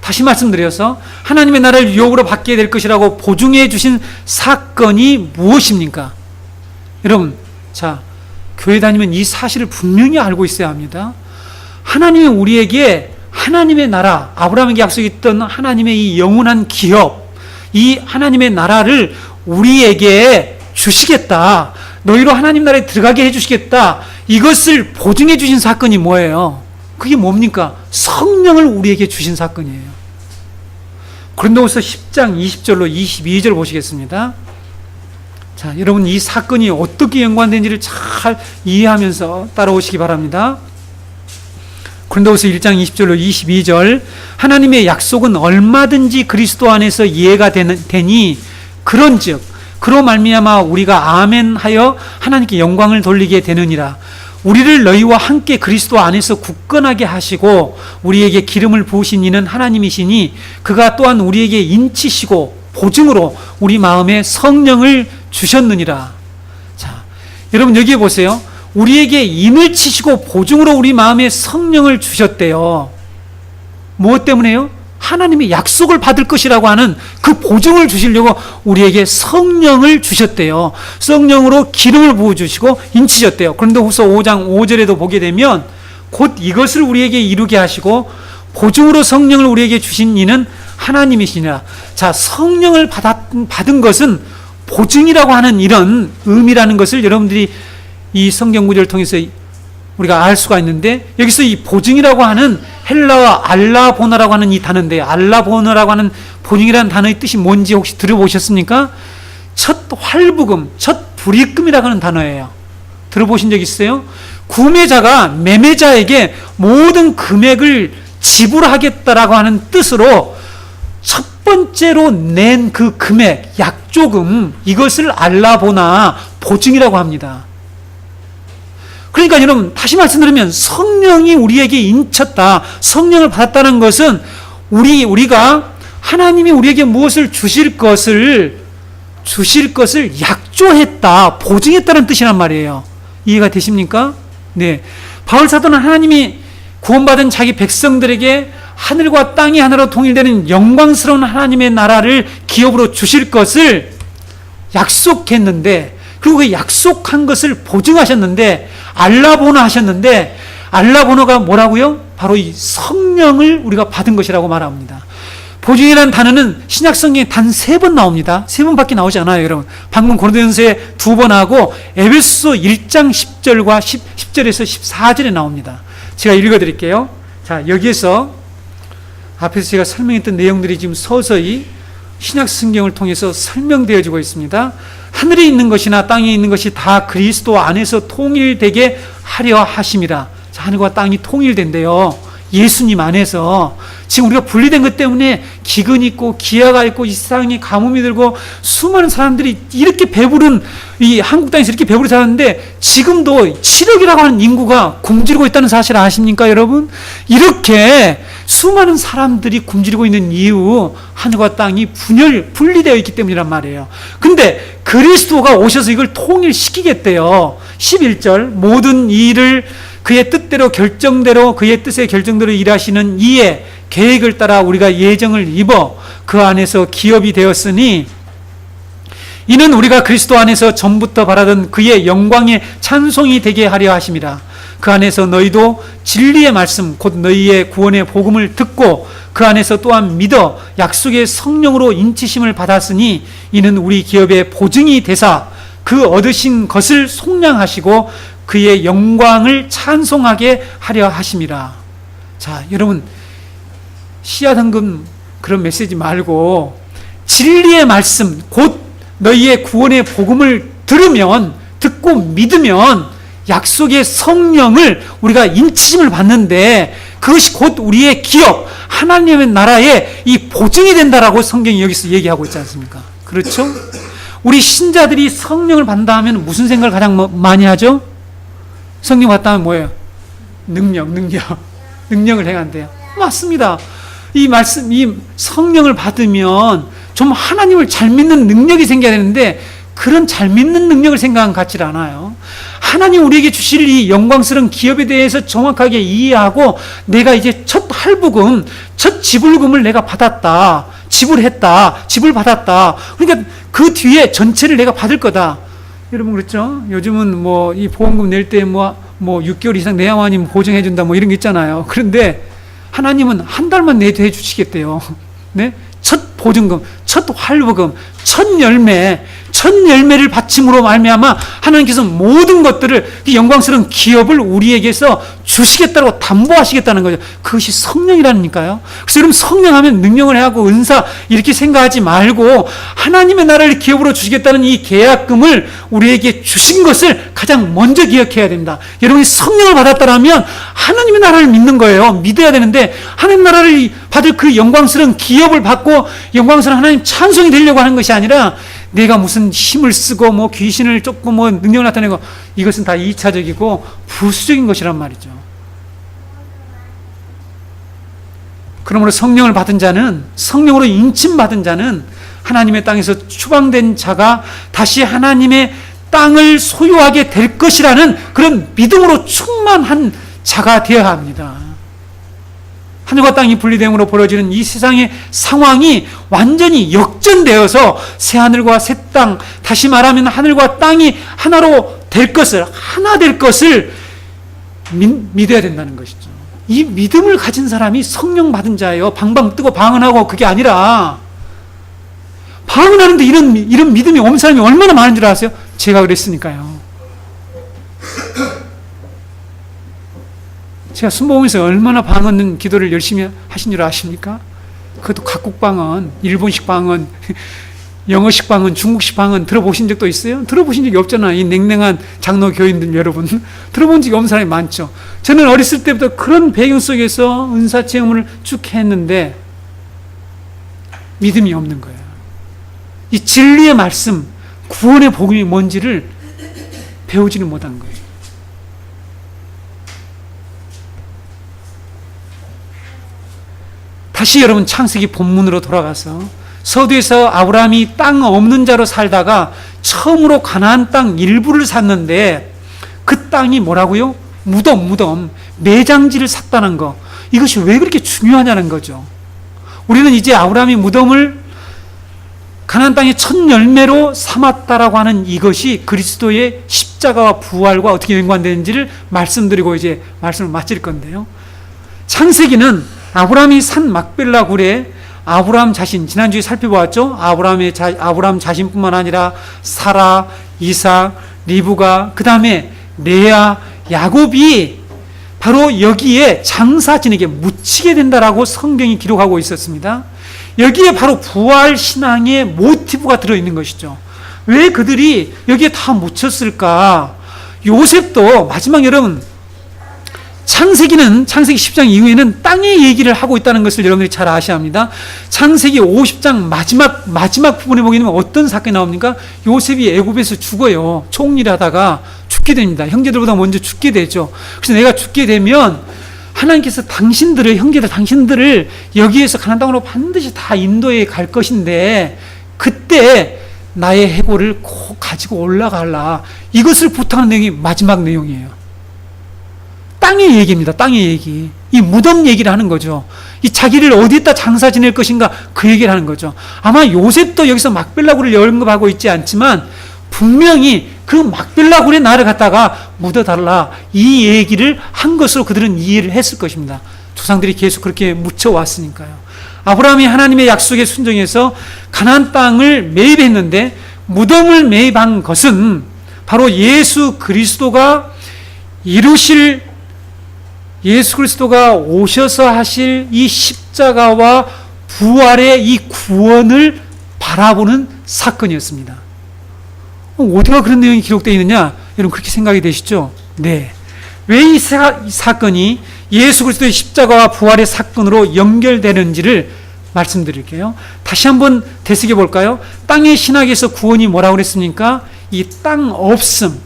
[SPEAKER 1] 다시 말씀드려서 하나님의 나라를 유업으로 받게 될 것이라고 보증해 주신 사건이 무엇입니까? 여러분, 자, 교회 다니면 이 사실을 분명히 알고 있어야 합니다. 하나님이 우리에게 하나님의 나라, 아브라함에게 약속했던 하나님의 이 영원한 기업, 이 하나님의 나라를 우리에게 주시겠다. 너희로 하나님 나라에 들어가게 해주시겠다. 이것을 보증해 주신 사건이 뭐예요? 그게 뭡니까? 성령을 우리에게 주신 사건이에요. 고린도후서 10장 20절로 22절 보시겠습니다. 자, 여러분, 이 사건이 어떻게 연관된지를 잘 이해하면서 따라오시기 바랍니다. 고린도후서 1장 20절로 22절. 하나님의 약속은 얼마든지 그리스도 안에서 이해가 되니 그런즉 그로 말미암아 우리가 아멘하여 하나님께 영광을 돌리게 되느니라. 우리를 너희와 함께 그리스도 안에서 굳건하게 하시고 우리에게 기름을 부으신 이는 하나님이시니 그가 또한 우리에게 인치시고 보증으로 우리 마음에 성령을 주셨느니라. 자, 여러분 여기에 보세요. 우리에게 인을 치시고 보증으로 우리 마음에 성령을 주셨대요. 무엇 때문에요? 하나님의 약속을 받을 것이라고 하는 그 보증을 주시려고 우리에게 성령을 주셨대요. 성령으로 기름을 부어주시고 인치셨대요. 그런데 후서 5장 5절에도 보게 되면 곧 이것을 우리에게 이루게 하시고 보증으로 성령을 우리에게 주신 이는 하나님이시니라. 자, 성령을 받은 것은 보증이라고 하는 이런 의미라는 것을 여러분들이 이 성경 구절을 통해서 우리가 알 수가 있는데, 여기서 이 보증이라고 하는 헬라어 알라보나라고 하는 이 단어인데, 알라보나라고 하는 보증이라는 단어의 뜻이 뭔지 혹시 들어보셨습니까? 첫 활부금, 첫 불입금이라고 하는 단어예요. 들어보신 적 있어요? 구매자가 매매자에게 모든 금액을 지불하겠다라고 하는 뜻으로 첫 번째로 낸 그 금액, 약조금, 이것을 알라보나 보증이라고 합니다. 그러니까 여러분, 다시 말씀드리면 성령이 우리에게 인쳤다, 성령을 받았다는 것은 우리가 하나님이 우리에게 무엇을 주실 것을 약조했다, 보증했다는 뜻이란 말이에요. 이해가 되십니까? 네. 바울 사도는 하나님이 구원받은 자기 백성들에게 하늘과 땅이 하나로 통일되는 영광스러운 하나님의 나라를 기업으로 주실 것을 약속했는데, 그리고 그 약속한 것을 보증하셨는데, 알라보나 하셨는데, 알라보나가 뭐라고요? 바로 이 성령을 우리가 받은 것이라고 말합니다. 보증이라는 단어는 신약 성경에 단 3번 나옵니다. 3번밖에 나오지 않아요, 여러분. 방금 고린도전서에 2번 하고 에베소서 1장 10절과 10절에서 14절에 나옵니다. 제가 읽어드릴게요. 자, 여기에서 앞에서 제가 설명했던 내용들이 지금 서서히 신약 성경을 통해서 설명되어지고 있습니다. 하늘에 있는 것이나 땅에 있는 것이 다 그리스도 안에서 통일되게 하려 하심이라. 자, 하늘과 땅이 통일된대요. 예수님 안에서. 지금 우리가 분리된 것 때문에 기근이 있고 기아가 있고 이 세상에 가뭄이 들고 수많은 사람들이 이렇게 배부른, 이 한국 땅에서 이렇게 배부르게 살았는데 지금도 7억이라고 하는 인구가 굶주리고 있다는 사실 아십니까, 여러분? 이렇게 수많은 사람들이 굶주리고 있는 이유, 하늘과 땅이 분리되어 있기 때문이란 말이에요. 근데 그리스도가 오셔서 이걸 통일시키겠대요. 11절, 모든 일을 그의 뜻대로 결정대로, 그의 뜻의 결정대로 일하시는 이의 계획을 따라 우리가 예정을 입어 그 안에서 기업이 되었으니, 이는 우리가 그리스도 안에서 전부터 바라던 그의 영광의 찬송이 되게 하려 하심이라. 그 안에서 너희도 진리의 말씀, 곧 너희의 구원의 복음을 듣고 그 안에서 또한 믿어 약속의 성령으로 인치심을 받았으니, 이는 우리 기업의 보증이 되사 그 얻으신 것을 속량하시고 그의 영광을 찬송하게 하려 하심이라. 자, 여러분, 씨앗 헌금 그런 메시지 말고 진리의 말씀, 곧 너희의 구원의 복음을 듣고 믿으면 약속의 성령을 우리가 인치심을 받는데, 그것이 곧 우리의 기업, 하나님의 나라의 이 보증이 된다라고 성경이 여기서 얘기하고 있지 않습니까? 그렇죠? 우리 신자들이 성령을 받는다 하면 무슨 생각을 가장 많이 하죠? 성령 받다 하면 뭐예요? 능력을 행한대요. 맞습니다. 이 성령을 받으면 좀 하나님을 잘 믿는 능력이 생겨야 되는데, 그런 잘 믿는 능력을 생각한 것 같지 않아요. 하나님 우리에게 주실 이 영광스러운 기업에 대해서 정확하게 이해하고, 내가 이제 첫 할부금, 첫 지불금을 내가 받았다, 지불 받았다. 그러니까 그 뒤에 전체를 내가 받을 거다. 여러분, 그렇죠? 요즘은 뭐 이 보험금 낼 때 뭐 6개월 이상 내야만이 보증해준다 뭐 이런 게 있잖아요. 그런데 하나님은 한 달만 내도 해주시겠대요. 네? 첫 보증금, 첫 할부금, 첫 열매를 바침으로 말미암아 하나님께서 모든 것들을, 이 영광스러운 기업을 우리에게서 주시겠다고 담보하시겠다는 거죠. 그것이 성령이라니까요. 그래서 여러분, 성령하면 능력을 하고 은사 이렇게 생각하지 말고 하나님의 나라를 기업으로 주시겠다는 이 계약금을 우리에게 주신 것을 가장 먼저 기억해야 됩니다. 여러분이 성령을 받았다면 하나님의 나라를 믿는 거예요. 믿어야 되는데, 하나님 나라를 받을 그 영광스러운 기업을 받고 영광스러운 하나님 찬송이 되려고 하는 것이 아니라, 내가 무슨 힘을 쓰고 뭐 귀신을 쫓고 뭐 능력을 나타내고, 이것은 다 2차적이고 부수적인 것이란 말이죠. 그러므로 성령을 받은 자는, 성령으로 인침받은 자는 하나님의 땅에서 추방된 자가 다시 하나님의 땅을 소유하게 될 것이라는 그런 믿음으로 충만한 자가 되어야 합니다. 하늘과 땅이 분리됨으로 벌어지는 이 세상의 상황이 완전히 역전되어서 새 하늘과 새 땅, 다시 말하면 하늘과 땅이 하나로 될 것을, 하나 될 것을 믿어야 된다는 것이죠. 이 믿음을 가진 사람이 성령 받은 자예요. 방방 뜨고 방언하고 그게 아니라, 방언하는데 이런 믿음이 없는 사람이 얼마나 많은 줄 아세요? 제가 그랬으니까요. 제가 순복음에서 얼마나 방언 기도를 열심히 하신 줄 아십니까? 그것도 각국 방언, 일본식 방언, 영어식 방언, 중국식 방언 들어보신 적도 있어요? 들어보신 적이 없잖아요. 이 냉랭한 장로 교인들 여러분. 들어본 적이 없는 사람이 많죠. 저는 어렸을 때부터 그런 배경 속에서 은사 체험을 쭉 했는데, 믿음이 없는 거예요. 이 진리의 말씀, 구원의 복음이 뭔지를 배우지는 못한 거예요. 다시 여러분 창세기 본문으로 돌아가서 서두에서 아브라함이 땅 없는 자로 살다가 처음으로 가나안 땅 일부를 샀는데 그 땅이 뭐라고요? 무덤, 매장지를 샀다는 거. 이것이 왜 그렇게 중요하냐는 거죠. 우리는 이제 아브라함이 무덤을 가나안 땅의 첫 열매로 삼았다라고 하는 이것이 그리스도의 십자가와 부활과 어떻게 연관되는지를 말씀드리고 이제 말씀을 마칠 건데요. 창세기는 아브라함이 산 막벨라 굴에 아브라함 자신, 지난주에 살펴보았죠. 아브라함 자신뿐만 아니라 사라, 이삭, 리브가, 그 다음에 레아, 야곱이 바로 여기에 장사 지내게 묻히게 된다라고 성경이 기록하고 있었습니다. 여기에 바로 부활 신앙의 모티브가 들어있는 것이죠. 왜 그들이 여기에 다 묻혔을까? 요셉도 마지막 여러분 창세기 10장 이후에는 땅의 얘기를 하고 있다는 것을 여러분들이 잘 아셔야 합니다. 창세기 50장 마지막 부분에 보게 되면 어떤 사건이 나옵니까? 요셉이 애굽에서 죽어요. 총리를 하다가 죽게 됩니다. 형제들보다 먼저 죽게 되죠. 그래서 내가 죽게 되면 하나님께서 당신들을 여기에서 가나안 땅으로 반드시 다 인도에 갈 것인데 그때 나의 해골을 꼭 가지고 올라가라. 이것을 부탁하는 내용이 마지막 내용이에요. 땅의 얘기입니다. 땅의 얘기. 이 무덤 얘기를 하는 거죠. 이 자기를 어디에다 장사 지낼 것인가 그 얘기를 하는 거죠. 아마 요셉도 여기서 막벨라굴을 언급하고 있지 않지만 분명히 그 막벨라굴에 나를 갖다가 묻어달라 이 얘기를 한 것으로 그들은 이해를 했을 것입니다. 조상들이 계속 그렇게 묻혀왔으니까요. 아브라함이 하나님의 약속에 순종해서 가나안 땅을 매입했는데 무덤을 매입한 것은 바로 예수 그리스도가 오셔서 하실 이 십자가와 부활의 이 구원을 바라보는 사건이었습니다. 어디가 그런 내용이 기록되어 있느냐? 여러분 그렇게 생각이 되시죠? 네. 왜 이 사건이 예수 그리스도의 십자가와 부활의 사건으로 연결되는지를 말씀드릴게요. 다시 한번 되새겨 볼까요? 땅의 신학에서 구원이 뭐라고 그랬습니까? 이 땅 없음,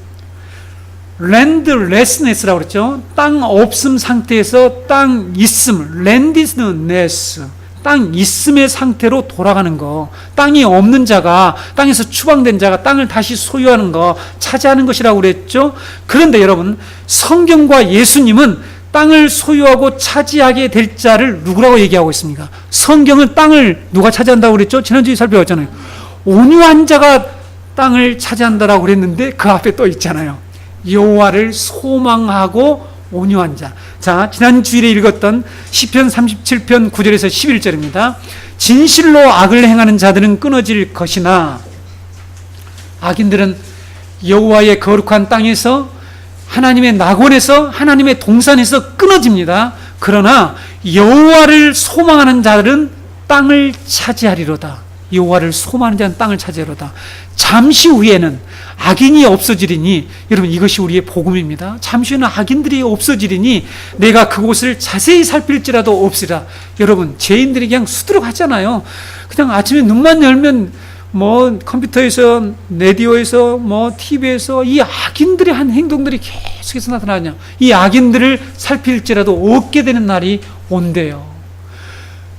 [SPEAKER 1] landlessness라고 그랬죠. 땅 없음 상태에서 땅 있음, landlessness, 땅 있음의 상태로 돌아가는 거. 땅이 없는 자가, 땅에서 추방된 자가 땅을 다시 소유하는 거, 차지하는 것이라고 그랬죠. 그런데 여러분, 성경과 예수님은 땅을 소유하고 차지하게 될 자를 누구라고 얘기하고 있습니까? 성경은 땅을 누가 차지한다고 그랬죠? 지난주에 살펴봤잖아요. 온유한 자가 땅을 차지한다라고 그랬는데 그 앞에 또 있잖아요. 여호와를 소망하고 온유한 자. 자, 지난 주일에 읽었던 시편 37편 9절에서 11절입니다. 진실로 악을 행하는 자들은 끊어질 것이나 악인들은 여호와의 거룩한 땅에서 하나님의 낙원에서 하나님의 동산에서 끊어집니다. 그러나 여호와를 소망하는 자들은 땅을 차지하리로다. 여호와를 소망하는 자는 땅을 차지하리로다. 잠시 후에는 악인이 없어지리니, 여러분 이것이 우리의 복음입니다. 잠시 후에는 악인들이 없어지리니 내가 그곳을 자세히 살필지라도 없으리라. 여러분 죄인들이 그냥 수두룩하잖아요. 그냥 아침에 눈만 열면 뭐 컴퓨터에서, 라디오에서, 뭐 TV에서 이 악인들이 한 행동들이 계속해서 나타나냐. 이 악인들을 살필지라도 없게 되는 날이 온대요.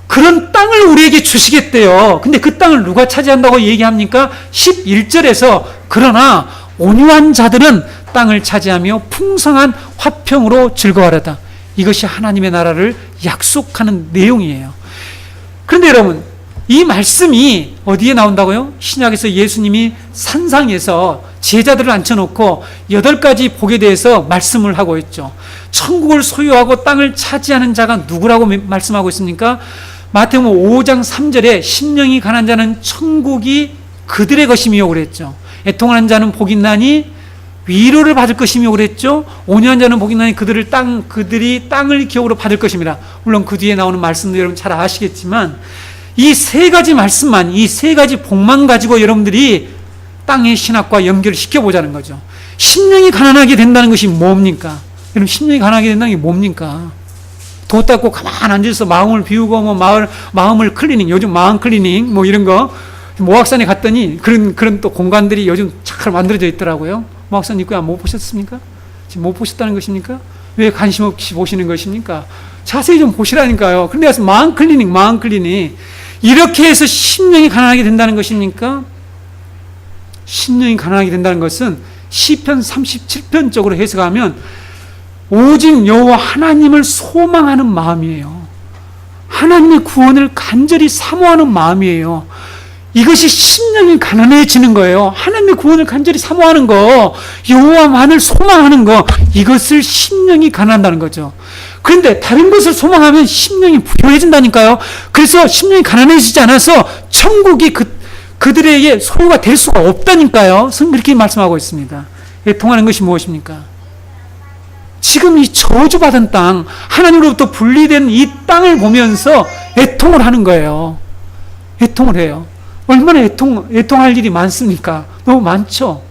[SPEAKER 1] 그런 땅을 우리에게 주시겠대요. 근데 그 땅을 누가 차지한다고 얘기합니까? 11절에서 그러나 온유한 자들은 땅을 차지하며 풍성한 화평으로 즐거워하려다. 이것이 하나님의 나라를 약속하는 내용이에요. 그런데 여러분, 이 말씀이 어디에 나온다고요? 신약에서 예수님이 산상에서 제자들을 앉혀놓고 8가지 복에 대해서 말씀을 하고 있죠. 천국을 소유하고 땅을 차지하는 자가 누구라고 말씀하고 있습니까? 마태복음 5장 3절에 심령이 가난한 자는 천국이 그들의 것이며 그랬죠. 애통하는 자는 복이 있나니 위로를 받을 것이며 그랬죠. 온유한 자는 복이 있나니 그들이 땅을 기업으로 받을 것입니다. 물론 그 뒤에 나오는 말씀도 여러분 잘 아시겠지만 이 3가지 말씀만, 이 3가지 복만 가지고 여러분들이 땅의 신학과 연결을 시켜보자는 거죠. 심령이 가난하게 된다는 것이 뭡니까? 여러분 심령이 가난하게 된다는 게 뭡니까? 도 닦고 가만 앉아서 마음을 비우고 뭐 마음을 클리닝, 요즘 마음 클리닝 뭐 이런 거 모악산에 갔더니 그런 또 공간들이 요즘 잘 만들어져 있더라고요. 모악산 입구에 못 보셨습니까? 지금 못 보셨다는 것입니까? 왜 관심 없이 보시는 것입니까? 자세히 좀 보시라니까요. 그런데 가서 마음 클리닝 이렇게 해서 심령이 가난하게 된다는 것입니까? 심령이 가난하게 된다는 것은 시편 37편 쪽으로 해석하면 오직 여호와 하나님을 소망하는 마음이에요. 하나님의 구원을 간절히 사모하는 마음이에요. 이것이 심령이 가난해지는 거예요. 하나님의 구원을 간절히 사모하는 거, 여호와만을 소망하는 거, 이것을 심령이 가난한다는 거죠. 그런데 다른 것을 소망하면 심령이 부요해진다니까요. 그래서 심령이 가난해지지 않아서 천국이 그들에게 소유가 될 수가 없다니까요. 성경 그렇게 말씀하고 있습니다. 애통하는 것이 무엇입니까? 지금 이 저주받은 땅, 하나님으로부터 분리된 이 땅을 보면서 애통을 하는 거예요. 애통을 해요. 얼마나 애통할 일이 많습니까? 너무 많죠?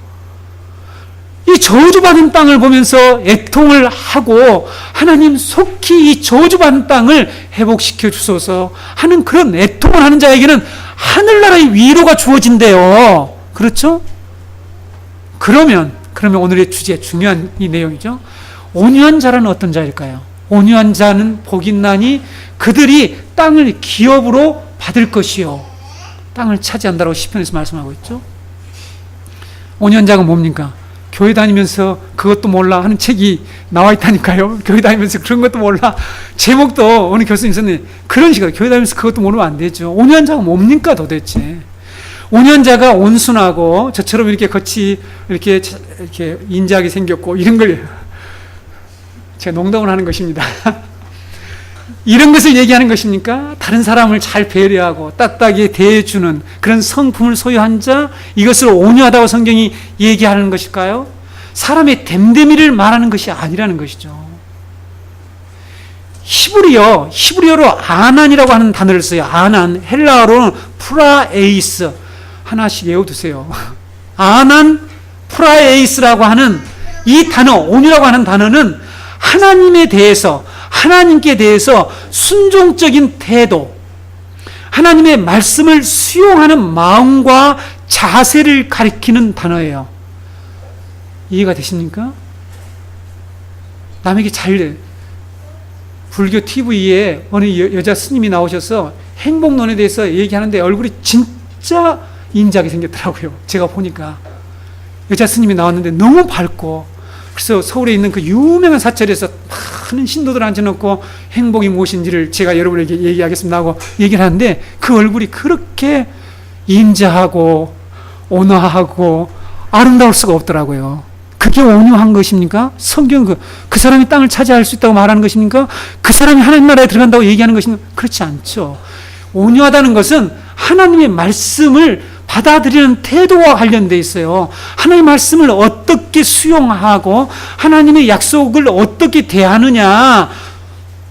[SPEAKER 1] 이 저주받은 땅을 보면서 애통을 하고 하나님 속히 이 저주받은 땅을 회복시켜 주소서 하는 그런 애통을 하는 자에게는 하늘나라의 위로가 주어진대요. 그렇죠? 그러면 오늘의 주제 중요한 이 내용이죠. 온유한 자는 어떤 자일까요? 온유한 자는 복이 있나니 그들이 땅을 기업으로 받을 것이요. 땅을 차지한다고 시편에서 말씀하고 있죠. 온유한 자가 뭡니까? 교회 다니면서 그것도 몰라 하는 책이 나와 있다니까요. 교회 다니면서 그런 것도 몰라. 제목도 어느 교수님 있었는데 그런 식으로 교회 다니면서 그것도 모르면 안 되죠. 온유한 자가 뭡니까 도대체? 온유한 자가 온순하고 저처럼 이렇게 겉이 이렇게 인자하게 생겼고 이런 걸 제가 농담을 하는 것입니다. 이런 것을 얘기하는 것입니까? 다른 사람을 잘 배려하고 따뜻하게 대해주는 그런 성품을 소유한 자, 이것을 온유하다고 성경이 얘기하는 것일까요? 사람의 됨됨이를 말하는 것이 아니라는 것이죠. 히브리어로 아난이라고 하는 단어를 써요. 아난, 헬라어로는 프라에이스. 하나씩 외워두세요. 아난, 프라에이스라고 하는 이 단어, 온유라고 하는 단어는 하나님께 대해서 순종적인 태도, 하나님의 말씀을 수용하는 마음과 자세를 가리키는 단어예요. 이해가 되십니까? 남에게 불교 TV에 어느 여자 스님이 나오셔서 행복론에 대해서 얘기하는데 얼굴이 진짜 인자하게 생겼더라고요. 제가 보니까 여자 스님이 나왔는데 너무 밝고, 그래서 서울에 있는 그 유명한 사찰에서 많은 신도들 앉혀놓고 행복이 무엇인지를 제가 여러분에게 얘기하겠습니다 하고 얘기를 하는데 그 얼굴이 그렇게 인자하고 온화하고 아름다울 수가 없더라고요. 그게 온유한 것입니까? 성경 그 사람이 땅을 차지할 수 있다고 말하는 것입니까? 그 사람이 하나님 나라에 들어간다고 얘기하는 것입니까? 그렇지 않죠. 온유하다는 것은 하나님의 말씀을 받아들이는 태도와 관련되어 있어요. 하나님의 말씀을 어떻게 수용하고 하나님의 약속을 어떻게 대하느냐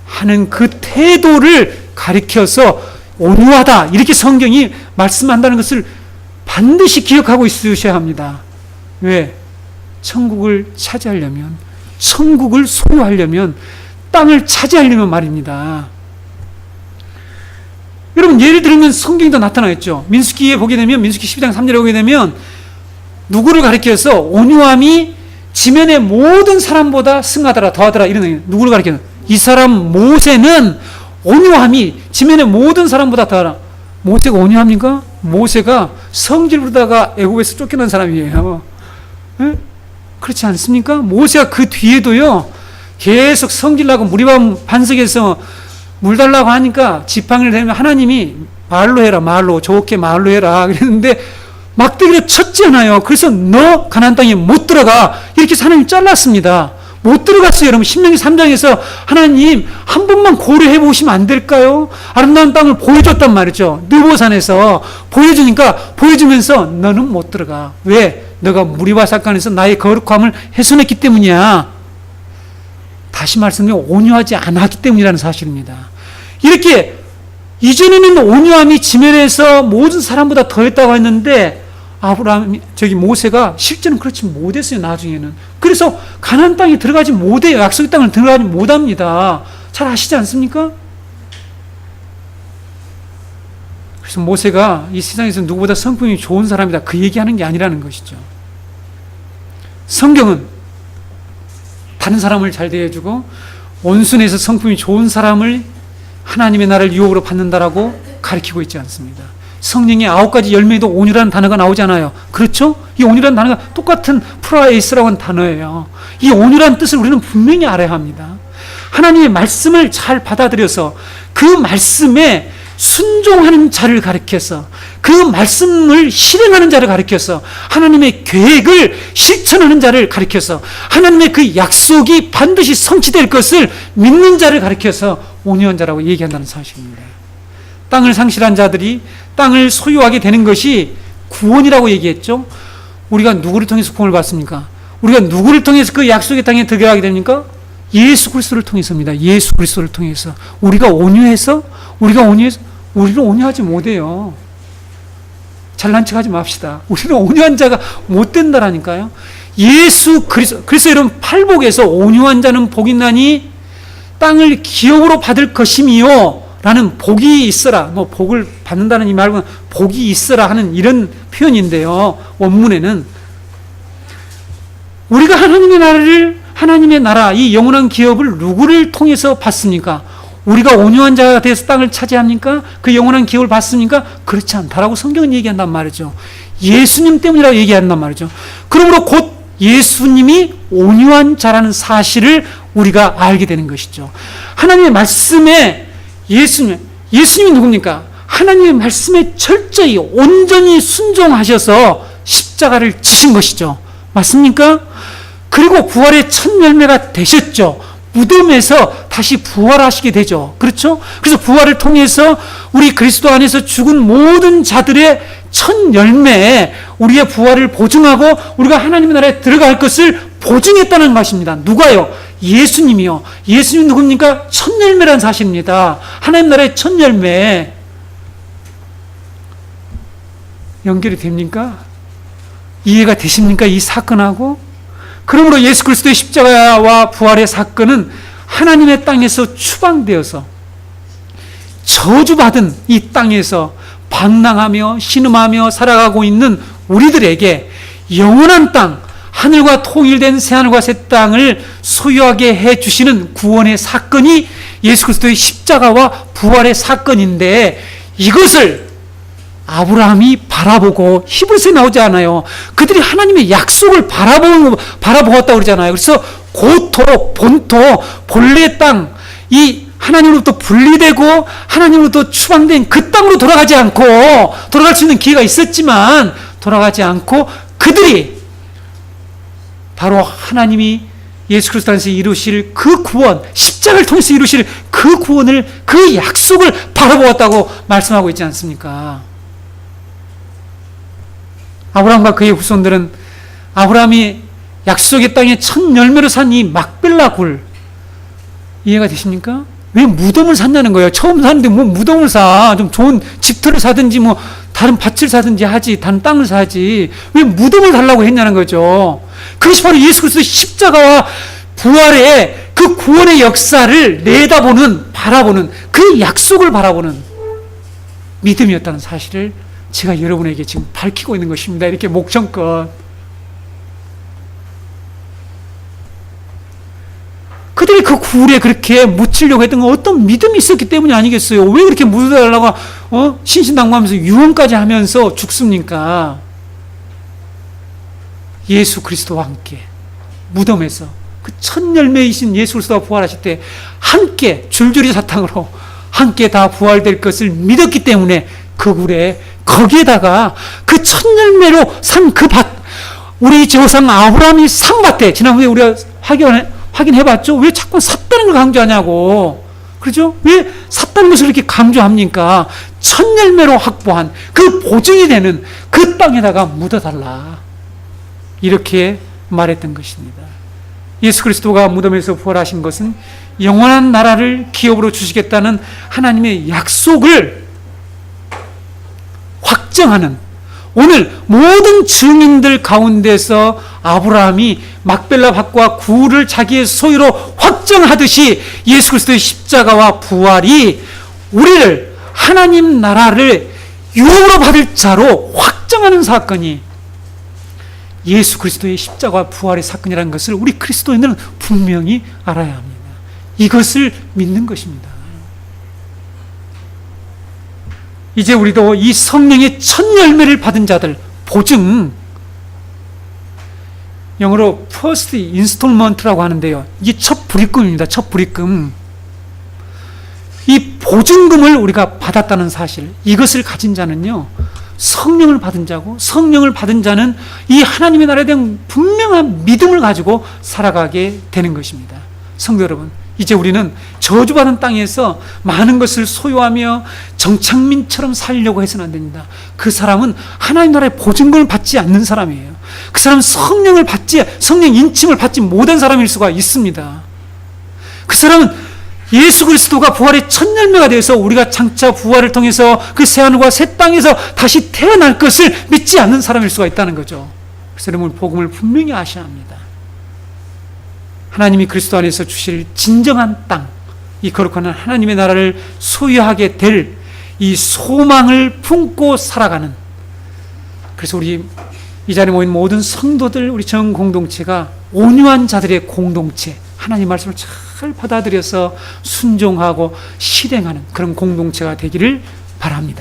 [SPEAKER 1] 하는 그 태도를 가리켜서 온유하다 이렇게 성경이 말씀한다는 것을 반드시 기억하고 있으셔야 합니다. 왜? 천국을 차지하려면, 천국을 소유하려면, 땅을 차지하려면 말입니다. 여러분 예를 들면 성경에도 나타나 있죠. 민수기에 보게 되면, 민수기 12장 3절에 보게 되면 누구를 가리켜서 온유함이 지면의 모든 사람보다 승하더라, 더하더라 이런 얘기. 누구를 가리켜서 이 사람 모세는 온유함이 지면의 모든 사람보다 더하라. 모세가 온유합니까? 모세가 성질 부르다가 애굽에서 쫓겨난 사람이에요. 네? 그렇지 않습니까? 모세가 그 뒤에도요 계속 성질나고 무리반 반석에서 물 달라고 하니까 지팡이를 대면 하나님이 말로 해라, 말로, 좋게 말로 해라 그랬는데 막대기로 쳤잖아요. 그래서 너 가나안 땅에 못 들어가 이렇게 하나님이 잘랐습니다. 못 들어갔어요. 여러분 신명기 3장에서 하나님 한 번만 고려해 보시면 안 될까요? 아름다운 땅을 보여줬단 말이죠. 느보산에서 보여주면서 너는 못 들어가. 왜? 너가 무리바 사건에서 나의 거룩함을 훼손했기 때문이야. 다시 말씀드리면 온유하지 않았기 때문이라는 사실입니다. 이렇게 이전에는 온유함이 지면에서 모든 사람보다 더했다고 했는데 모세가 실제는 그렇지 못했어요. 나중에는. 그래서 가나안 땅에 들어가지 못해요. 약속의 땅을 들어가지 못합니다. 잘 아시지 않습니까? 그래서 모세가 이 세상에서 누구보다 성품이 좋은 사람이다, 그 얘기하는 게 아니라는 것이죠. 성경은 다른 사람을 잘 대해주고 온순해서 성품이 좋은 사람을 하나님의 나라를 유혹으로 받는다라고 가르치고 있지 않습니다. 성령의 9가지 열매에도 온유라는 단어가 나오잖아요. 그렇죠? 이 온유라는 단어가 똑같은 프라에이스라고 하는 단어예요. 이 온유라는 뜻을 우리는 분명히 알아야 합니다. 하나님의 말씀을 잘 받아들여서 그 말씀에 순종하는 자를 가르쳐서 그 말씀을 실행하는 자를 가르쳐서 하나님의 계획을 실천하는 자를 가르쳐서 하나님의 그 약속이 반드시 성취될 것을 믿는 자를 가르쳐서 온유한 자라고 얘기한다는 사실입니다. 땅을 상실한 자들이 땅을 소유하게 되는 것이 구원이라고 얘기했죠. 우리가 누구를 통해서 구원을 받습니까? 우리가 누구를 통해서 그 약속의 땅에 들어가게 됩니까? 예수 그리스도를 통해서입니다. 예수 그리스도를 통해서. 우리가 온유해서 우리는 온유하지 못해요. 잘난 척하지 맙시다. 우리는 온유한 자가 못 된다라니까요. 예수 그리스도. 그래서 여러분, 팔복에서 온유한 자는 복이 있나니 땅을 기업으로 받을 것이미요 라는 복이 있어라, 뭐 복을 받는다는 이 말은 복이 있어라 하는 이런 표현인데요. 원문에는 우리가 하나님의 나라, 이 영원한 기업을 누구를 통해서 받습니까? 우리가 온유한 자가 돼서 땅을 차지합니까? 그 영원한 기업을 받습니까? 그렇지 않다라고 성경은 얘기한단 말이죠. 예수님 때문이라고 얘기한단 말이죠. 그러므로 곧 예수님이 온유한 자라는 사실을 우리가 알게 되는 것이죠. 하나님의 말씀에 예수님이 누굽니까? 하나님의 말씀에 철저히 온전히 순종하셔서 십자가를 지신 것이죠. 맞습니까? 그리고 부활의 첫 열매가 되셨죠. 무덤에서 다시 부활하시게 되죠. 그렇죠? 그래서 부활을 통해서 우리 그리스도 안에서 죽은 모든 자들의 첫 열매에 우리의 부활을 보증하고 우리가 하나님의 나라에 들어갈 것을 보증했다는 것입니다. 누가요? 예수님이요. 예수님 누굽니까? 첫 열매라는 사실입니다. 하나님 나라의 첫 열매. 연결이 됩니까? 이해가 되십니까? 이 사건하고? 그러므로 예수 그리스도의 십자가와 부활의 사건은 하나님의 땅에서 추방되어서 저주받은 이 땅에서 방랑하며 신음하며 살아가고 있는 우리들에게 영원한 땅, 하늘과 통일된 새하늘과 새 땅을 소유하게 해주시는 구원의 사건이 예수 그리스도의 십자가와 부활의 사건인데, 이것을 아브라함이 바라보고, 히브리서에 나오지 않아요. 그들이 하나님의 약속을 바라보았다고 그러잖아요. 그래서 고토, 본토, 본래 땅, 이 하나님으로부터 분리되고 하나님으로부터 추방된 그 땅으로 돌아갈 수 있는 기회가 있었지만 돌아가지 않고, 그들이 바로 하나님이 예수 그리스도 안에서 이루실 그 구원, 십자가를 통해서 이루실 그 구원을, 그 약속을 바라보았다고 말씀하고 있지 않습니까? 아브라함과 그의 후손들은 아브라함이 약속의 땅에 첫 열매로 산 이 막벨라 굴, 이해가 되십니까? 왜 무덤을 샀냐는 거예요. 처음 사는데 뭐 무덤을 사. 좀 좋은 집터를 사든지 뭐 다른 밭을 사든지 하지, 다른 땅을 사지. 왜 무덤을 달라고 했냐는 거죠. 그것이 바로 예수 그리스도의 십자가와 부활의 그 구원의 역사를 바라보는 그 약속을 바라보는 믿음이었다는 사실을 제가 여러분에게 지금 밝히고 있는 것입니다. 이렇게 목청껏. 그들이 그 굴에 그렇게 묻히려고 했던 건 어떤 믿음이 있었기 때문이 아니겠어요? 왜 그렇게 묻어달라고 신신당부하면서 유언까지 하면서 죽습니까? 예수 그리스도와 함께 무덤에서 그 첫 열매이신 예수 그리스도가 부활하실 때 함께 줄줄이 사탕으로 함께 다 부활될 것을 믿었기 때문에 그 굴에, 거기에다가 그 첫 열매로 산 그 밭, 우리 조상 아브라함이 산 밭에, 지난번에 우리가 확인해봤죠? 왜 자꾸 샀다는 걸 강조하냐고. 그렇죠? 왜 샀다는 것을 이렇게 강조합니까? 첫 열매로 확보한 그 보증이 되는 그 땅에다가 묻어달라, 이렇게 말했던 것입니다. 예수 그리스도가 무덤에서 부활하신 것은 영원한 나라를 기업으로 주시겠다는 하나님의 약속을 확정하는, 오늘 모든 증인들 가운데서 아브라함이 막벨라 밭과 구를 자기의 소유로 확정하듯이 예수 그리스도의 십자가와 부활이 우리를 하나님 나라를 유업으로 받을 자로 확정하는 사건이 예수 그리스도의 십자가와 부활의 사건이라는 것을 우리 그리스도인들은 분명히 알아야 합니다. 이것을 믿는 것입니다. 이제 우리도 이 성령의 첫 열매를 받은 자들, 보증, 영어로 first installment라고 하는데요. 이게 첫 불입금입니다. 첫 불입금. 이 보증금을 우리가 받았다는 사실, 이것을 가진 자는요, 성령을 받은 자고, 성령을 받은 자는 이 하나님의 나라에 대한 분명한 믿음을 가지고 살아가게 되는 것입니다. 성도 여러분, 이제 우리는 저주받은 땅에서 많은 것을 소유하며 정착민처럼 살려고 해서는 안 됩니다. 그 사람은 하나님 나라의 보증금을 받지 않는 사람이에요. 그 사람은 성령 인침을 받지 못한 사람일 수가 있습니다. 그 사람은 예수 그리스도가 부활의 첫 열매가 되어서 우리가 장차 부활을 통해서 그 새하늘과 새 땅에서 다시 태어날 것을 믿지 않는 사람일 수가 있다는 거죠. 그래서 여러분, 복음을 분명히 아셔야 합니다. 하나님이 그리스도 안에서 주실 진정한 땅, 이 거룩한 하나님의 나라를 소유하게 될 이 소망을 품고 살아가는, 그래서 우리 이 자리에 모인 모든 성도들, 우리 전 공동체가 온유한 자들의 공동체, 하나님 말씀을 잘 받아들여서 순종하고 실행하는 그런 공동체가 되기를 바랍니다.